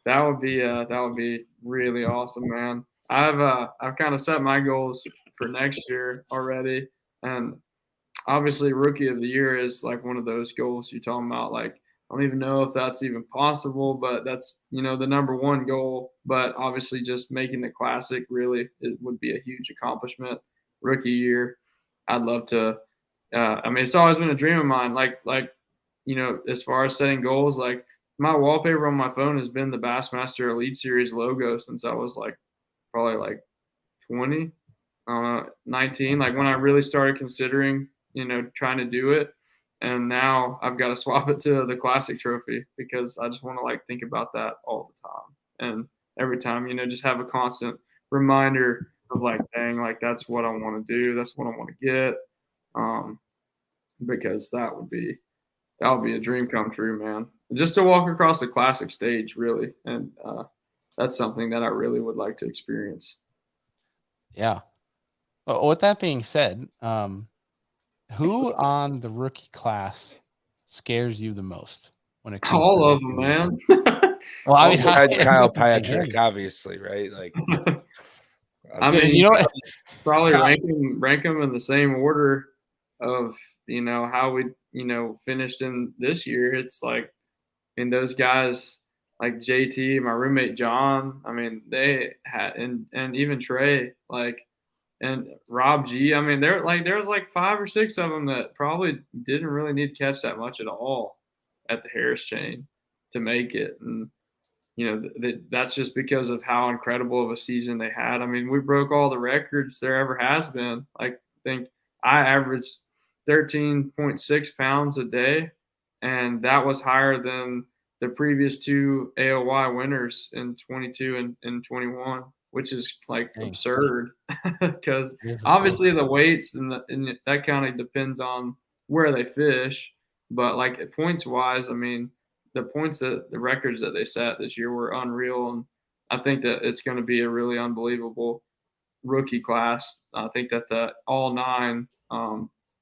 that would be really awesome, man. I've kind of set my goals for next year already, and obviously Rookie of the Year is like one of those goals you're talking about. Like, I don't even know if that's even possible, but that's, the number one goal. But obviously just making the Classic, really, it would be a huge accomplishment. Rookie year, I'd love to. I mean, it's always been a dream of mine. Like as far as setting goals, like my wallpaper on my phone has been the Bassmaster Elite Series logo since I was like probably like 20, 19, like when I really started considering, trying to do it. And now I've got to swap it to the classic trophy because I just want to like think about that all the time. And every time, just have a constant reminder of like, dang, like that's what I want to do. That's what I want to get. Um, because that would be a dream come true, man. Just to walk across the classic stage, really. And that's something that I really would like to experience. Yeah. Well, with that being said, who on the rookie class scares you the most when it comes All to of them, man. Well, I mean, Besides Kyle I Patrick, get it. obviously, right? Like, I mean, you know what? probably Kyle- rank them in the same order of how we finished in this year. It's like, those guys like JT, my roommate John. I mean, they had and even Trey, like, and Rob G. I mean, there was like 5 or 6 of them that probably didn't really need to catch that much at all at the Harris chain to make it. And that's just because of how incredible of a season they had. I mean, we broke all the records there ever has been. Like, I think I averaged 13.6 pounds a day, and that was higher than the previous 2 AOY winners in 22 and 21, which is like Dang. absurd because It is obviously the weights and that kind of depends on where they fish, but like points wise, I mean, the records that they set this year were unreal, and I think that it's going to be a really unbelievable rookie class. I think that the all 9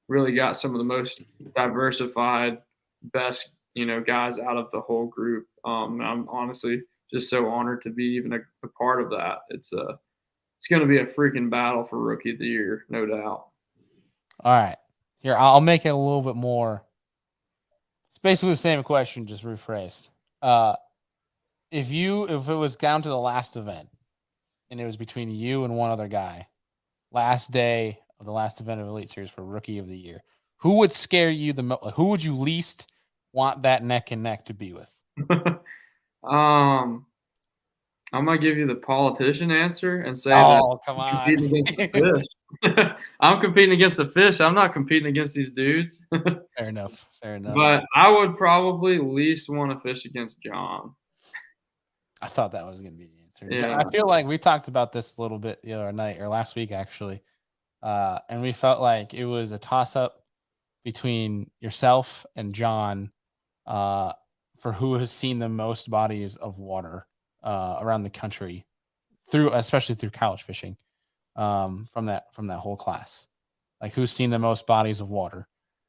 really got some of the most diversified, best guys out of the whole group. I'm honestly just so honored to be even a part of that. It's going to be a freaking battle for rookie of the year, no doubt. All right. Here, I'll make it a little bit more. It's basically the same question, just rephrased. If it was down to the last event and it was between you and one other guy, last day of the last event of Elite Series for Rookie of the Year, who would scare you the most? Who would you least want that neck and neck to be with? I'm gonna give you the politician answer and say that Oh, come I'm on. competing against the fish. I'm competing against the fish. I'm not competing against these dudes. Fair enough. Fair enough. But I would probably least want to fish against John. I thought that was going to be the answer. Yeah. I feel like we talked about this a little bit the other night or last week, actually. And we felt like it was a toss up between yourself and John for who has seen the most bodies of water around the country especially through college fishing from that whole class. Like who's seen the most bodies of water,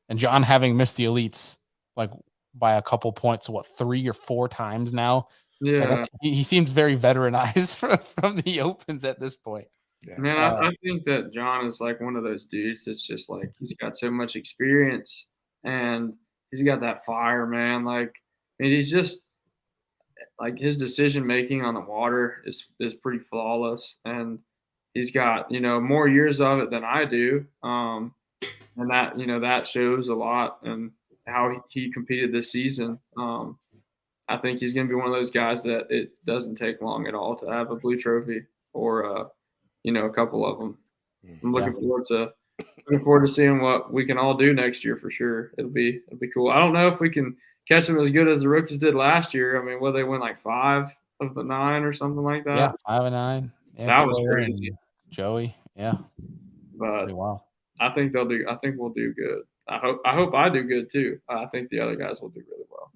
and John having missed the elites like by a couple points, 3 or 4 times now. Yeah. Like, he seems very veteranized from the opens at this point. yeah. Man, I think that John is like one of those dudes that's just like he's got so much experience and he's got that fire, man. Like, I mean, he's just like his decision making on the water is pretty flawless, and he's got more years of it than I do, and that that shows a lot and how he competed this season. I think he's going to be one of those guys that it doesn't take long at all to have a blue trophy or a couple of them. I'm looking forward to seeing what we can all do next year for sure. It'll be cool. I don't know if we can catch them as good as the rookies did last year. I mean, will they win like 5 of the 9 or something like that? Yeah, 5 and 9. Yeah, That was Claire crazy. and Joey. Yeah, But pretty wild. I think we'll do good. I hope I do good too. I think the other guys will do really well.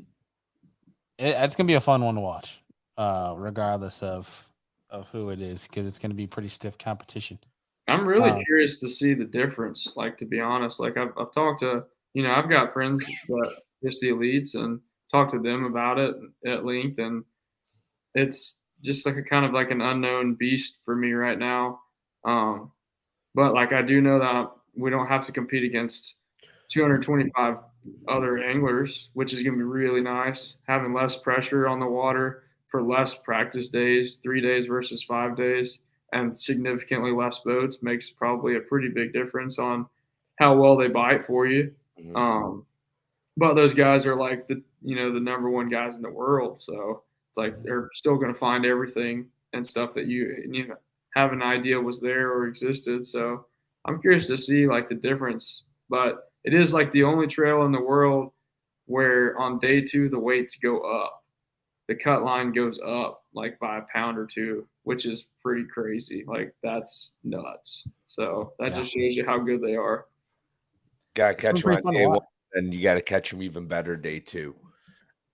It's gonna be a fun one to watch, regardless of who it is, because it's gonna be pretty stiff competition. I'm really curious to see the difference. Like, to be honest, like I've talked to, I've got friends that fish the elites and talked to them about it at length, and it's just like a kind of like an unknown beast for me right now. But like I do know that we don't have to compete against 225 other anglers, which is going to be really nice. Having less pressure on the water for less practice days, 3 days versus 5 days, and significantly less boats makes probably a pretty big difference on how well they bite for you. Mhm. but those guys are like the the number one guys in the world. So it's like they're still going to find everything and stuff that you have an idea was there or existed. So I'm curious to see like the difference. But it is like the only trail in the world where on day 2 the weights go up. The cut line goes up like by a pound or two, which is pretty crazy. Like that's nuts. So that Yeah. just shows you how good they are. Gotta It's been catch them pretty on fun to day watch. 1, and you gotta catch them even better day 2.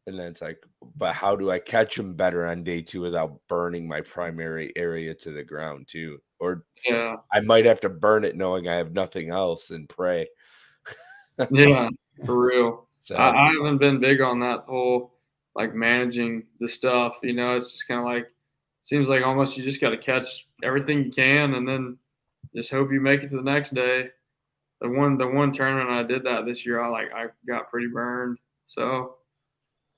And then it's like, but how do I catch them better on day 2 without burning my primary area to the ground too? Or Yeah. I might have to burn it knowing I have nothing else and pray. Yeah, for real. So I haven't been big on that whole like managing the stuff. It's just kind of like seems like almost you just got to catch everything you can and then just hope you make it to the next day. The one tournament I did that this year, I got pretty burned. So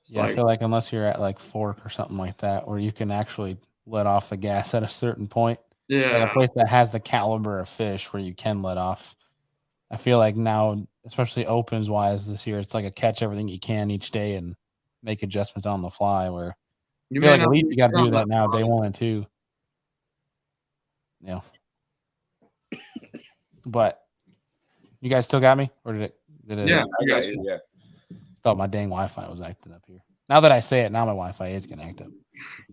it's Yeah, I like feel like unless you're at like Fork or something like that, where you can actually let off the gas at a certain point, like a yeah, place that has the caliber of fish where you can let off. I feel like now, especially opens wise this year, it's like a catch everything you can each day and make adjustments on the fly. Where I you feel may like not Elite, be you got to do on that that now, day front. 1 and 2. Yeah, but you guys still got me, or did it? Yeah, I I got got you. you. Yeah. Thought my dang Wi-Fi was acting up here. Now that I say it, now my Wi-Fi is gonna act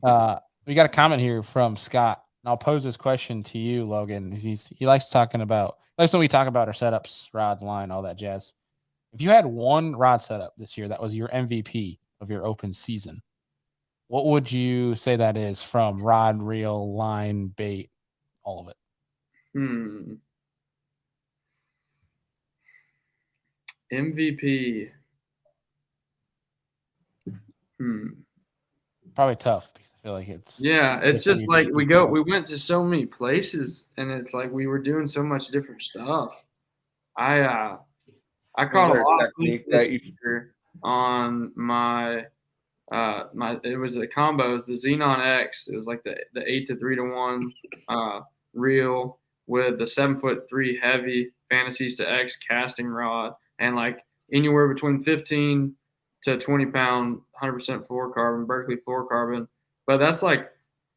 up. We got a comment here from Scott, and I'll pose this question to you, Logan. He likes talking about likes when we talk about our setups, rods, line, all that jazz. If you had one rod setup this year that was your MVP of your open season, what would you say that is from rod, reel, line, bait, all of it? MVP. Probably tough because I feel like it's Yeah, it's different. just like You we went to so many places and it's like we were doing so much different stuff. I Was caught a there lot a of fish technique this that you year on my it was a combo. It was the Xenon X. It was like the 8-to-3-to-1 reel with the 7'3" heavy Fantasies to X casting rod and like anywhere between 15 to 20 pound 100% fluorocarbon Berkeley fluorocarbon. But that's like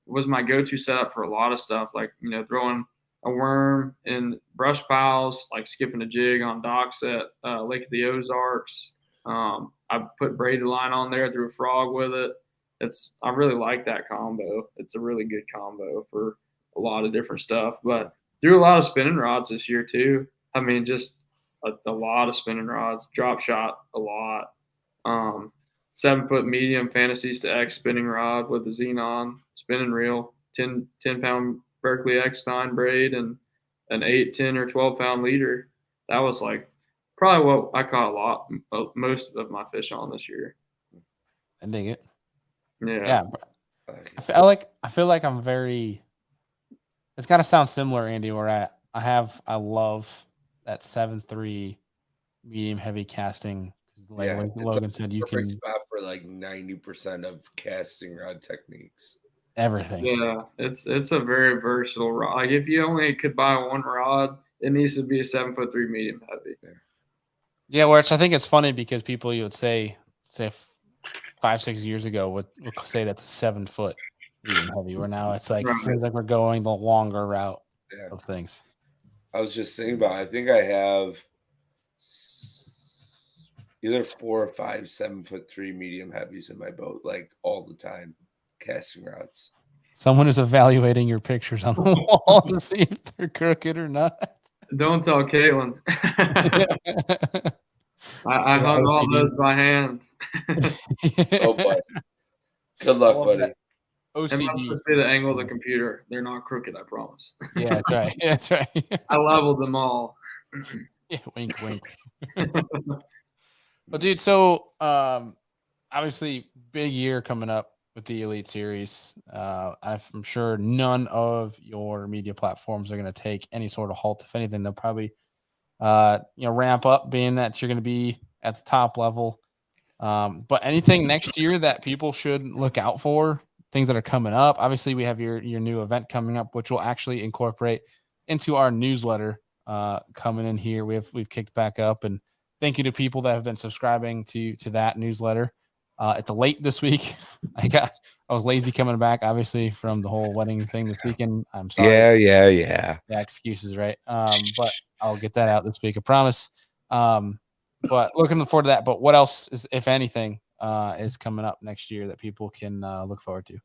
was my go-to setup for a lot of stuff, like throwing a worm in brush piles, like skipping a jig on docks at Lake of the Ozarks. I put braided line on there, threw a frog with it. I really like that combo. It's a really good combo for a lot of different stuff. But threw a lot of spinning rods this year too. I mean, just a lot of spinning rods. Drop shot a lot. 7-foot medium Fantasies to X spinning rod with the Xenon spinning reel, 10 pound Berkeley X9 braid, and an 8, 10, or 12 pound leader. That was like probably what I caught most of my fish on this year. I dig it. Yeah. Yeah, I feel like I'm very. It's got to sound similar, Andy. Where I love that 7.3 medium heavy casting. Like yeah, Logan said, you perfect can spot for like 90% of casting rod techniques. everything. Yeah, it's a very versatile rod. Like if you only could buy one rod, it needs to be a 7'3" medium heavy. Yeah, which I think it's funny because people you would say 5-6 years ago would say that's a 7-foot medium heavy. Where now it's like it seems like we're going the longer route of things. I was just thinking about. I think I have either 4 or 5 7'3" medium heavies in my boat, like all the time, casting rods. Someone is evaluating your pictures on the wall to see if they're crooked or not. Don't tell Caitlin. I hung all those by hand. Oh boy. Good luck, buddy. It must OCD. just be the angle of the computer. They're not crooked, I promise. Yeah, that's right. That's right. I leveled them all. Yeah, wink, wink. Well, dude, so obviously big year coming up with the Elite Series. I'm sure none of your media platforms are going to take any sort of halt. If anything, they'll probably ramp up, being that you're going to be at the top level. But anything next year that people should look out for, things that are coming up. Obviously, we have your new event coming up, which will actually incorporate into our newsletter coming in here. We've kicked back up, and I thank you to people that have been subscribing to that newsletter. It's late this week. I was lazy coming back, obviously, from the whole wedding thing this weekend. I'm sorry. Yeah. Yeah, excuses, right? But I'll get that out this week, I promise. But looking forward to that. But what else is, if anything, is coming up next year that people can look forward to?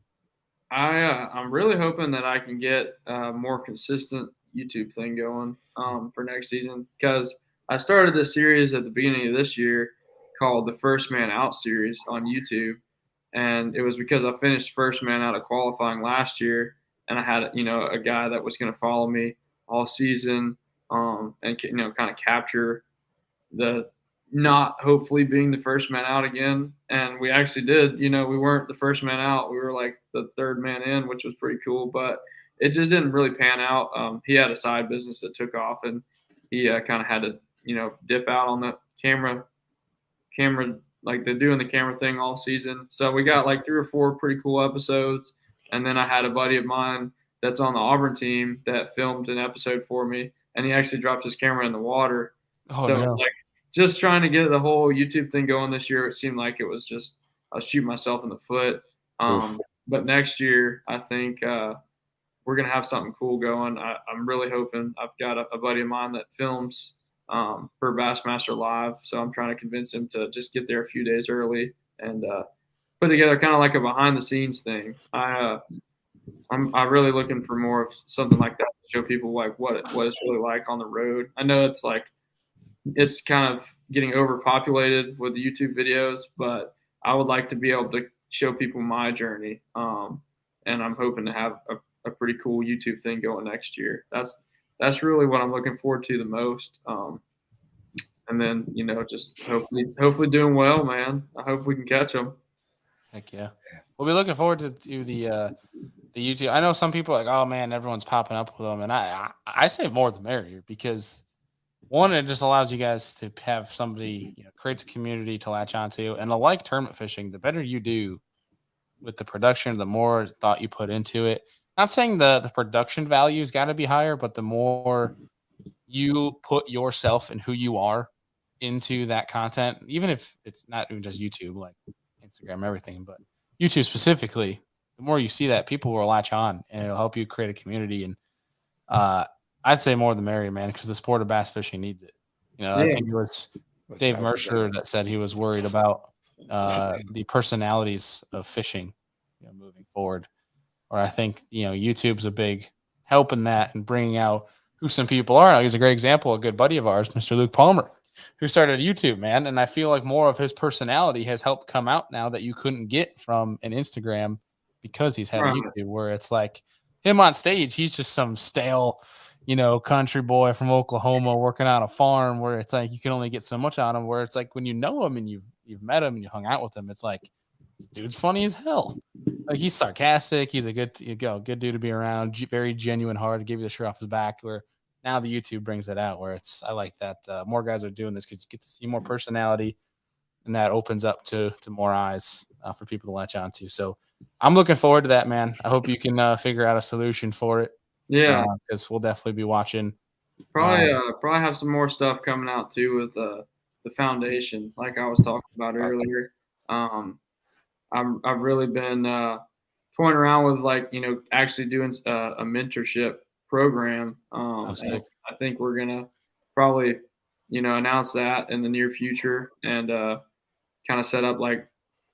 I'm really hoping that I can get a more consistent YouTube thing going for next season, because I started this series at the beginning of this year called the First Man Out series on YouTube, and it was because I finished first man out of qualifying last year, and I had a guy that was going to follow me all season, and kind of capture the not hopefully being the first man out again. And we actually did. We weren't the first man out. We were like the third man in, which was pretty cool. But it just didn't really pan out. He had a side business that took off, and he kind of had to, dip out on the camera, like they're doing the camera thing all season. So we got like 3 or 4 pretty cool episodes. And then I had a buddy of mine that's on the Auburn team that filmed an episode for me, and he actually dropped his camera in the water. Oh, So no. it's like just trying to get the whole YouTube thing going this year. It seemed like it was just I'll shoot myself in the foot. But next year, I think we're gonna have something cool going. I'm really hoping. I've got a buddy of mine that films for Bassmaster Live, so I'm trying to convince him to just get there a few days early and put together kind of like a behind the scenes thing. I'm really looking for more of something like that to show people like what it's really like on the road. I know it's kind of getting overpopulated with the YouTube videos, but I would like to be able to show people my journey. And I'm hoping to have a pretty cool YouTube thing going next year. That's really what I'm looking forward to the most. And then, just hopefully doing well, man. I hope we can catch them. Heck yeah. We'll be looking forward to the YouTube. I know some people are like, oh man, everyone's popping up with them. And I say more the merrier, because one, it just allows you guys to have somebody, creates a community to latch onto. And like tournament fishing, the better you do with the production, the more thought you put into it. Not saying the production value's got to be higher, but the more you put yourself and who you are into that content, even if it's not even just YouTube, like Instagram, everything, but YouTube specifically, the more you see that, people will latch on, and it'll help you create a community. And I'd say more the merrier, man, because the sport of bass fishing needs it. I think it was Dave Mercer that said he was worried about the personalities of fishing moving forward. Or I think, YouTube's a big help in that and bringing out who some people are. He's a great example, a good buddy of ours, Mr. Luke Palmer, who started YouTube, man. And I feel like more of his personality has helped come out now that you couldn't get from an Instagram, because he's had a YouTube, where it's like him on stage, he's just some stale, country boy from Oklahoma working on a farm, where it's like you can only get so much on him, where it's like when you know him and you've met him and you hung out with him, it's like, this dude's funny as hell. Like, he's sarcastic. He's a good dude to be around. Very genuine heart to give you the shirt off his back. Where now the YouTube brings it out, where I like that more guys are doing this because you get to see more personality, and that opens up to more eyes for people to latch onto. So I'm looking forward to that, man. I hope you can figure out a solution for it. Yeah, because we'll definitely be watching. Probably have some more stuff coming out too with the foundation, like I was talking about earlier. I've really been toying around with actually doing a mentorship program. And I think we're gonna probably announce that in the near future, and kind of set up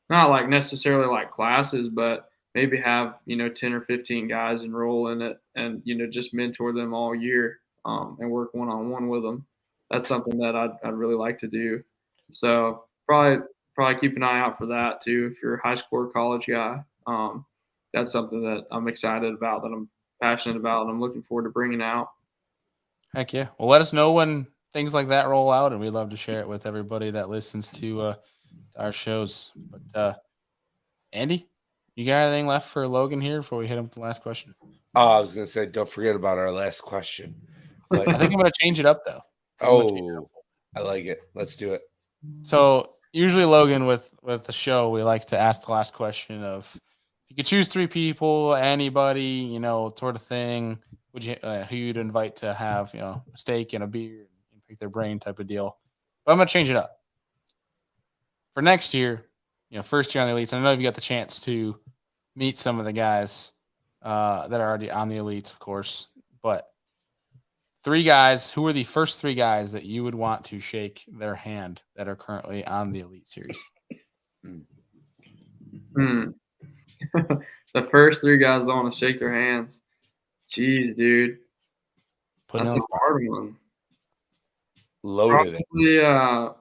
not like necessarily like classes, but maybe have 10 or 15 guys enroll in it, and just mentor them all year, and work one-on-one with them. That's something that I'd really like to do. So probably keep an eye out for that too if you're a high school or college guy. That's something that I'm excited about, that I'm passionate about, and I'm looking forward to bringing out. Heck yeah. Well, let us know when things like that roll out, and we'd love to share it with everybody that listens to our shows. But Andy, you got anything left for Logan here before we hit him with the last question? Oh, I was going to say, don't forget about our last question. But I think I'm going to change it up, though. I like it. Let's do it. So usually, Logan, with the show, we like to ask the last question of, if you could choose 3 people, anybody, sort of thing, would you who you'd invite to have, a steak and a beer and pick their brain type of deal. But I'm going to change it up. For next year, first year on the elites, I know you got the chance to meet some of the guys that are already on the elites, of course. But 3 guys, who are the first 3 guys that you would want to shake their hand that are currently on the Elite Series? The first 3 guys I want to shake their hands. Jeez, dude. That's a hard one. Loaded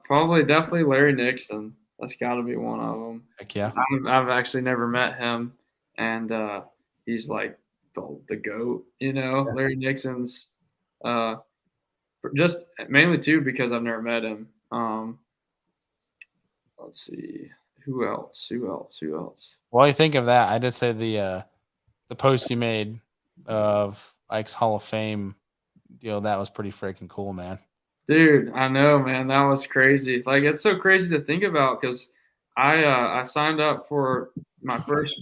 Probably definitely Larry Nixon. That's got to be one of them. Heck yeah. I've actually never met him, and he's like the GOAT, Yeah. Larry Nixon's just mainly too because I've never met him. Let's see. Who else? While you think of that, I did say the post you made of Ike's Hall of Fame deal, that was pretty freaking cool, man. Dude, I know, man. That was crazy. Like, it's so crazy to think about because I signed up for my first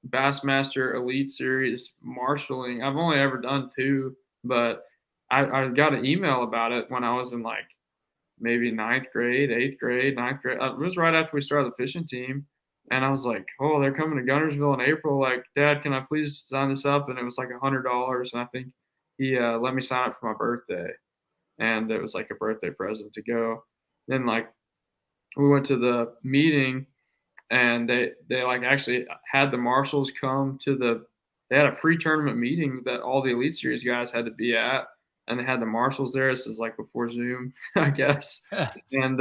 Bassmaster Elite Series marshalling. I've only ever done 2, but I got an email about it when I was in like maybe 9th grade, 8th grade, 9th grade. It was right after we started the fishing team. And I was like, oh, they're coming to Guntersville in April. Like, Dad, can I please sign this up? And it was like $100. And I think he let me sign up for my birthday. And it was like a birthday present to go. Then like we went to the meeting and they like actually had the marshals come to they had a pre-tournament meeting that all the Elite Series guys had to be at. And they had the marshals there. This is like before Zoom, I guess. And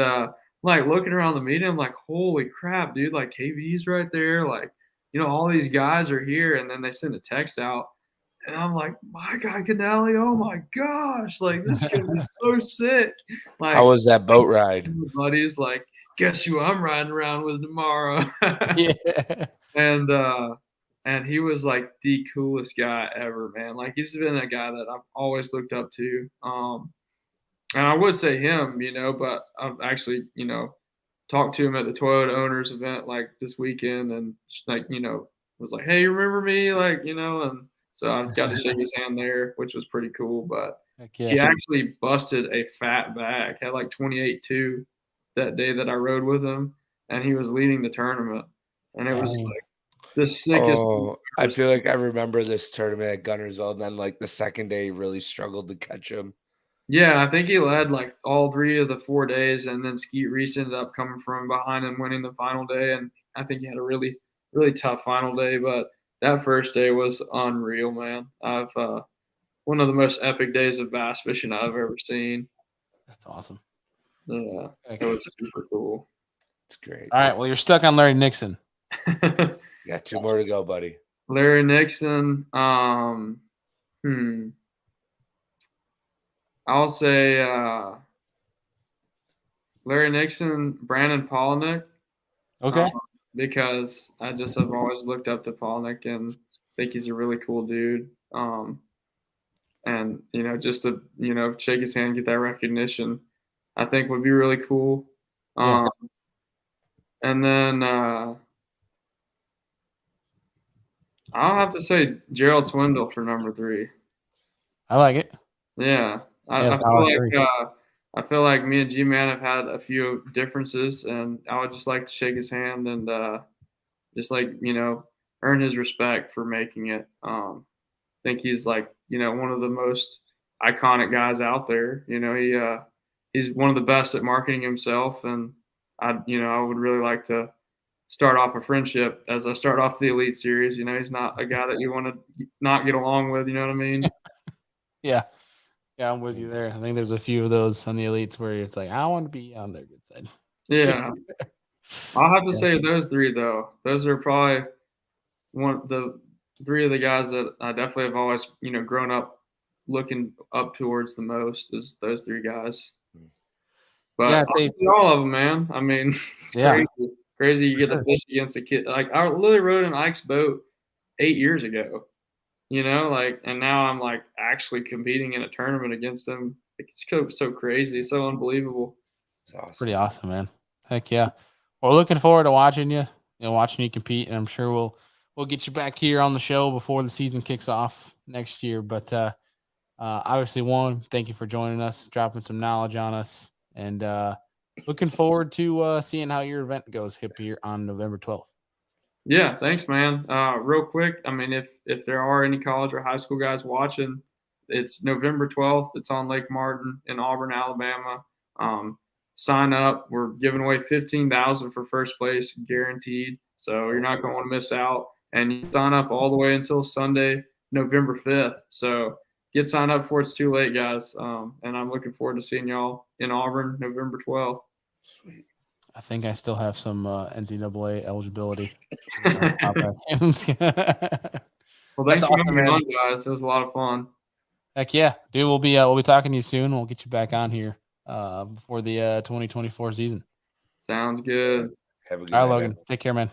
like looking around the meeting, I'm like, holy crap, dude, like KV's right there. Like, all these guys are here. And then they send a text out. And I'm like, my guy Canali, oh my gosh, like this is gonna be so sick. Like, how was that boat ride? Buddy's like, guess who I'm riding around with tomorrow? Yeah. And he was like the coolest guy ever, man. Like he's been a guy that I've always looked up to. And I would say him, but I've actually, talked to him at the Toyota owners event like this weekend and like, was like, hey, you remember me? Like, and so I got to shake his hand there, which was pretty cool. But he actually busted a fat bag, had like 28.2 that day that I rode with him, and he was leading the tournament. And it was like the sickest. Oh, I feel like I remember this tournament at Guntersville, and then like the second day, he really struggled to catch him. Yeah, I think he led like all 3 of the 4 days, and then Skeet Reese ended up coming from behind and winning the final day. And I think he had a really, really tough final day, but that first day was unreal, man. I've one of the most epic days of bass fishing I've ever seen. That's awesome. Yeah, it was super cool. It's great. All right, well, you're stuck on Larry Nixon. You got 2 more to go, buddy. Larry Nixon. I'll say Larry Nixon, Brandon Polnick. Okay. Because I just have always looked up to Polnick and think he's a really cool dude. And just to shake his hand, get that recognition, I think would be really cool. Yeah. And then I'll have to say Gerald Swindle for number 3. I like it. Yeah. I feel like me and G-Man have had a few differences, and I would just like to shake his hand and just like, earn his respect for making it. I think he's like, one of the most iconic guys out there. He's one of the best at marketing himself, and I would really like to start off a friendship as I start off the Elite Series. He's not a guy that you want to not get along with. You know what I mean? Yeah. Yeah, I'm with you there. I think there's a few of those on the elites where it's like, I want to be on their good side. Yeah. I'll have to say those 3, though. Those are probably the 3 of the guys that I definitely have always, grown up looking up towards the most is those 3 guys. But all of them, man. I mean, it's crazy. You get to fish against a kid. Like I literally rode in Ike's boat 8 years ago. And now I'm like actually competing in a tournament against them. It's so crazy, so unbelievable. It's awesome. Pretty awesome, man. Heck yeah. We're looking forward to watching you, watching you compete, and I'm sure we'll get you back here on the show before the season kicks off next year. But obviously, thank you for joining us, dropping some knowledge on us, and looking forward to seeing how your event goes here on November 12th. Yeah, thanks, man. Real quick, I mean, if there are any college or high school guys watching, it's November 12th. It's on Lake Martin in Auburn, Alabama. Sign up. We're giving away $15,000 for first place, guaranteed. So you're not going to want to miss out. And you sign up all the way until Sunday, November 5th. So get signed up before it's too late, guys. And I'm looking forward to seeing y'all in Auburn, November 12th. Sweet. I think I still have some NCAA eligibility. Well, That's thanks for awesome, having me man. on, guys. It was a lot of fun. Heck yeah, dude. We'll be talking to you soon. We'll get you back on here before the 2024 season. Sounds good. Have a good All right, night, Logan. man. Take care, man.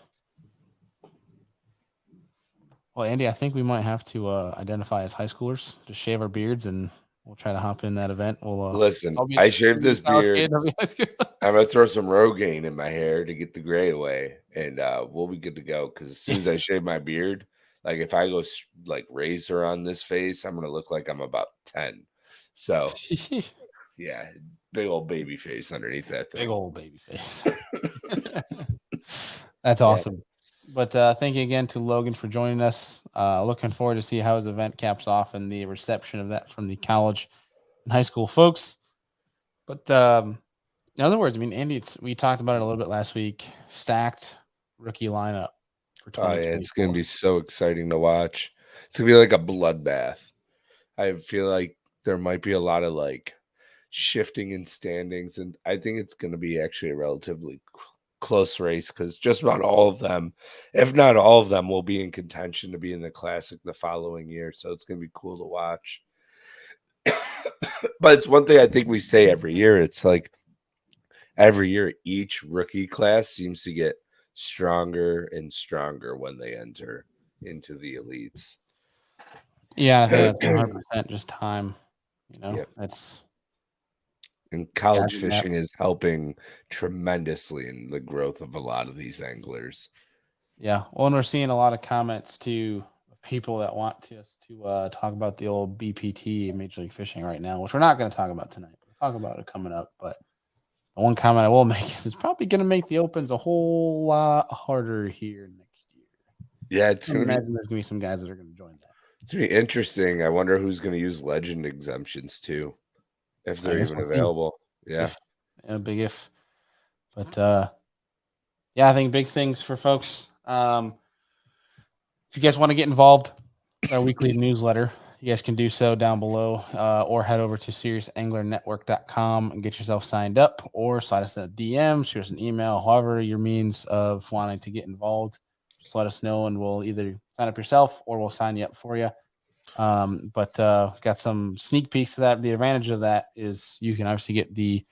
Well, Andy, I think we might have to identify as high schoolers. Just shave our beards, and we'll try to hop in that event. We'll Listen, I'll be I shaved this college beard. kid, I'll be high school. I'm gonna throw some Rogaine in my hair to get the gray away, and we'll be good to go. Because as soon as I shave my beard, like if I go like razor on this face, I'm gonna look like I'm about 10. So yeah, big old baby face underneath that thing. Big old baby face. That's awesome. But thank you again to Logan for joining us. Looking forward to see how his event caps off and the reception of that from the college and high school folks. But in other words, I mean, Andy, we talked about it a little bit last week. Stacked rookie lineup for 2024. Oh yeah, it's gonna be so exciting to watch. It's gonna be like a bloodbath. I feel like there might be a lot of like shifting in standings, and I think it's gonna be actually a relatively close race because just about all of them, if not all of them, will be in contention to be in the classic the following year. So it's gonna be cool to watch. But it's one thing I think we say every year. It's like every year, each rookie class seems to get stronger and stronger when they enter into the elites. Yeah, I think that's 100% just time. You know, that's. And college fishing is helping tremendously in the growth of a lot of these anglers. Yeah. Well, and we're seeing a lot of comments to people that want us to talk about the old BPT Major League Fishing right now, which we're not going to talk about tonight. We'll talk about it coming up. But the one comment I will make is it's probably going to make the Opens a whole lot harder here next year. Yeah, it's going to imagine there's going to be some guys that are going to join that. It's going to be interesting. I wonder who's going to use legend exemptions too. If they're even available. Yeah. A big if. But yeah, I think big things for folks. If you guys want to get involved in our weekly newsletter, you guys can do so down below or head over to SeriousAnglerNetwork.com and get yourself signed up or slide us a DM, shoot us an email, however your means of wanting to get involved. Just let us know and we'll either sign up yourself or we'll sign you up for you. But got some sneak peeks to that. The advantage of that is you can obviously get the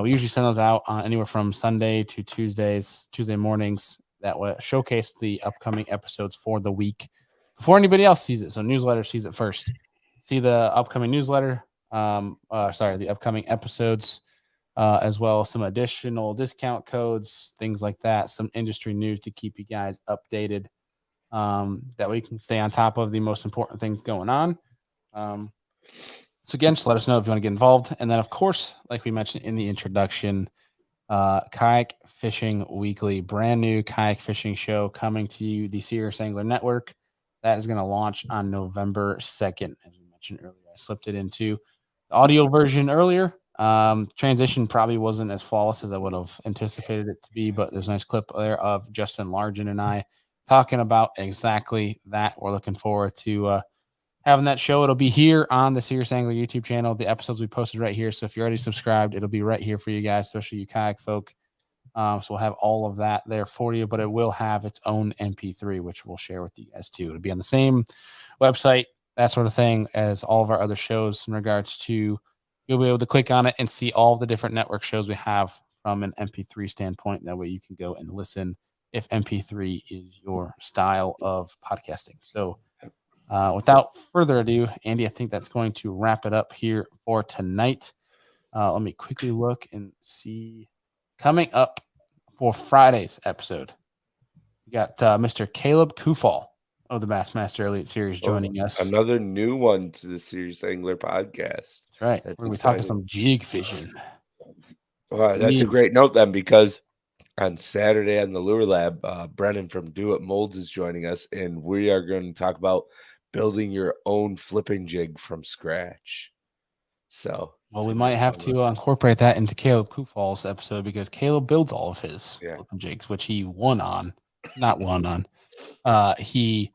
we usually send those out on anywhere from Sunday to Tuesday mornings that will showcase the upcoming episodes for the week before anybody else sees it. So newsletter sees it first. See the upcoming newsletter, the upcoming episodes, as well as some additional discount codes, things like that, some industry news to keep you guys updated. That we can stay on top of the most important thing going on. So again, just let us know if you want to get involved. And then, of course, like we mentioned in the introduction, Kayak Fishing Weekly, brand new kayak fishing show coming to you, the Serious Angler Network. That is going to launch on November 2nd. As we mentioned earlier, I slipped it into the audio version earlier. Transition probably wasn't as flawless as I would have anticipated it to be, but there's a nice clip there of Justin Largen and I talking about exactly that. We're looking forward to having that show. It'll be here on the Serious Angler YouTube channel. The episodes we posted right here. So if you're already subscribed, it'll be right here for you guys, especially you kayak folk. So we'll have all of that there for you, but it will have its own MP3, which we'll share with you guys too. It'll be on the same website, that sort of thing, as all of our other shows in regards to you'll be able to click on it and see all the different network shows we have from an MP3 standpoint. That way you can go and listen if MP3 is your style of podcasting. So without further ado, Andy, I think that's going to wrap it up here for tonight. Let me quickly look and see. Coming up for Friday's episode, we got Mr. Caleb Kufal of the Bassmaster Elite Series joining us. Another new one to the Serious Angler podcast. That's right. We're going to be talking some jig fishing. All right, that's a great note then, because on Saturday on the Lure Lab, Brennan from Do It Molds is joining us, and we are going to talk about building your own flipping jig from scratch. So, Well, we might have to incorporate that into Caleb Kufall's episode, because Caleb builds all of his flipping jigs, which he won on. Not won on. He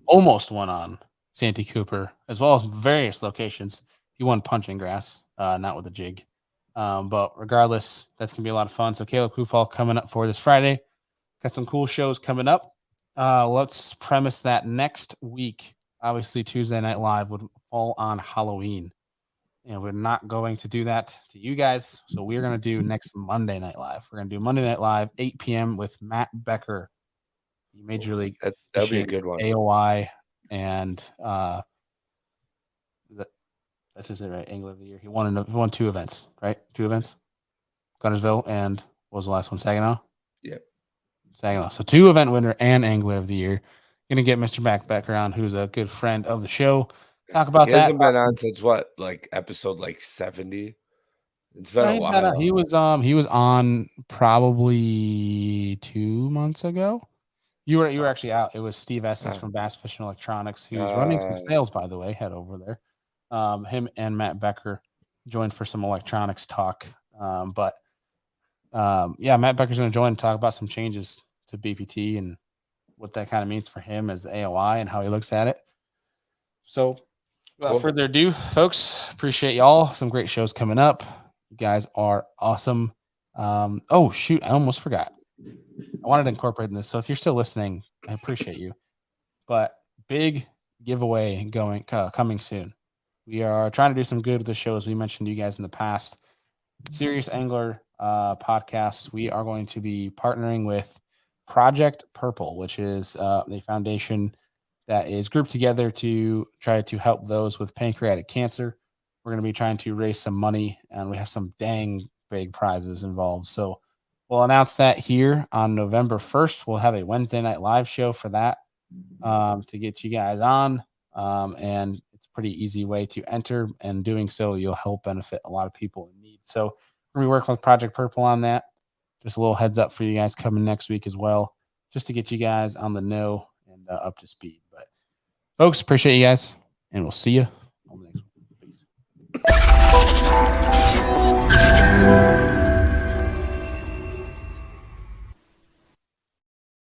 almost won on Santee Cooper, as well as various locations. He won punching grass, not with a jig. But regardless, that's going to be a lot of fun. So Caleb Kufall coming up for this Friday. Got some cool shows coming up. Let's premise that next week, obviously Tuesday Night Live would fall on Halloween. And we're not going to do that to you guys. So we're going to do next Monday Night Live. We're going to do Monday Night Live, 8 p.m. with Matt Becker, the Major League that'll be a good one. AOI, and that's just it, right? Angler of the Year. He won 2 events, right? 2 events. Gunnersville and what was the last one? Saginaw? Yep. Saginaw. So 2 event winner and Angler of the Year. Gonna get Mr. Matt Becker on, who's a good friend of the show. Talk about he that. Hasn't been on since what, like episode 70? It's been a while. He was on probably 2 months ago. You were actually out. It was Steve Estes from Bass Fishing Electronics, who's running some sales, by the way. Head over there. Him and Matt Becker joined for some electronics talk. Matt Becker's going to join and talk about some changes to BPT and what that kind of means for him as the AOI and how he looks at it. So without further ado, folks, appreciate y'all. Some great shows coming up. You guys are awesome. Oh, shoot. I almost forgot. I wanted to incorporate this. So if you're still listening, I appreciate you. But big giveaway coming soon. We are trying to do some good with the shows we mentioned to you guys in the past. Serious Angler podcast. We are going to be partnering with Project Purple, which is the foundation that is grouped together to try to help those with pancreatic cancer. We're going to be trying to raise some money, and we have some dang big prizes involved. So we'll announce that here on November 1st. We'll have a Wednesday night live show for that to get you guys on. And it's a pretty easy way to enter, and doing so, you'll help benefit a lot of people in need. So we're going to be working with Project Purple on that. Just a little heads up for you guys coming next week as well, just to get you guys on the know and up to speed. But folks, appreciate you guys, and we'll see you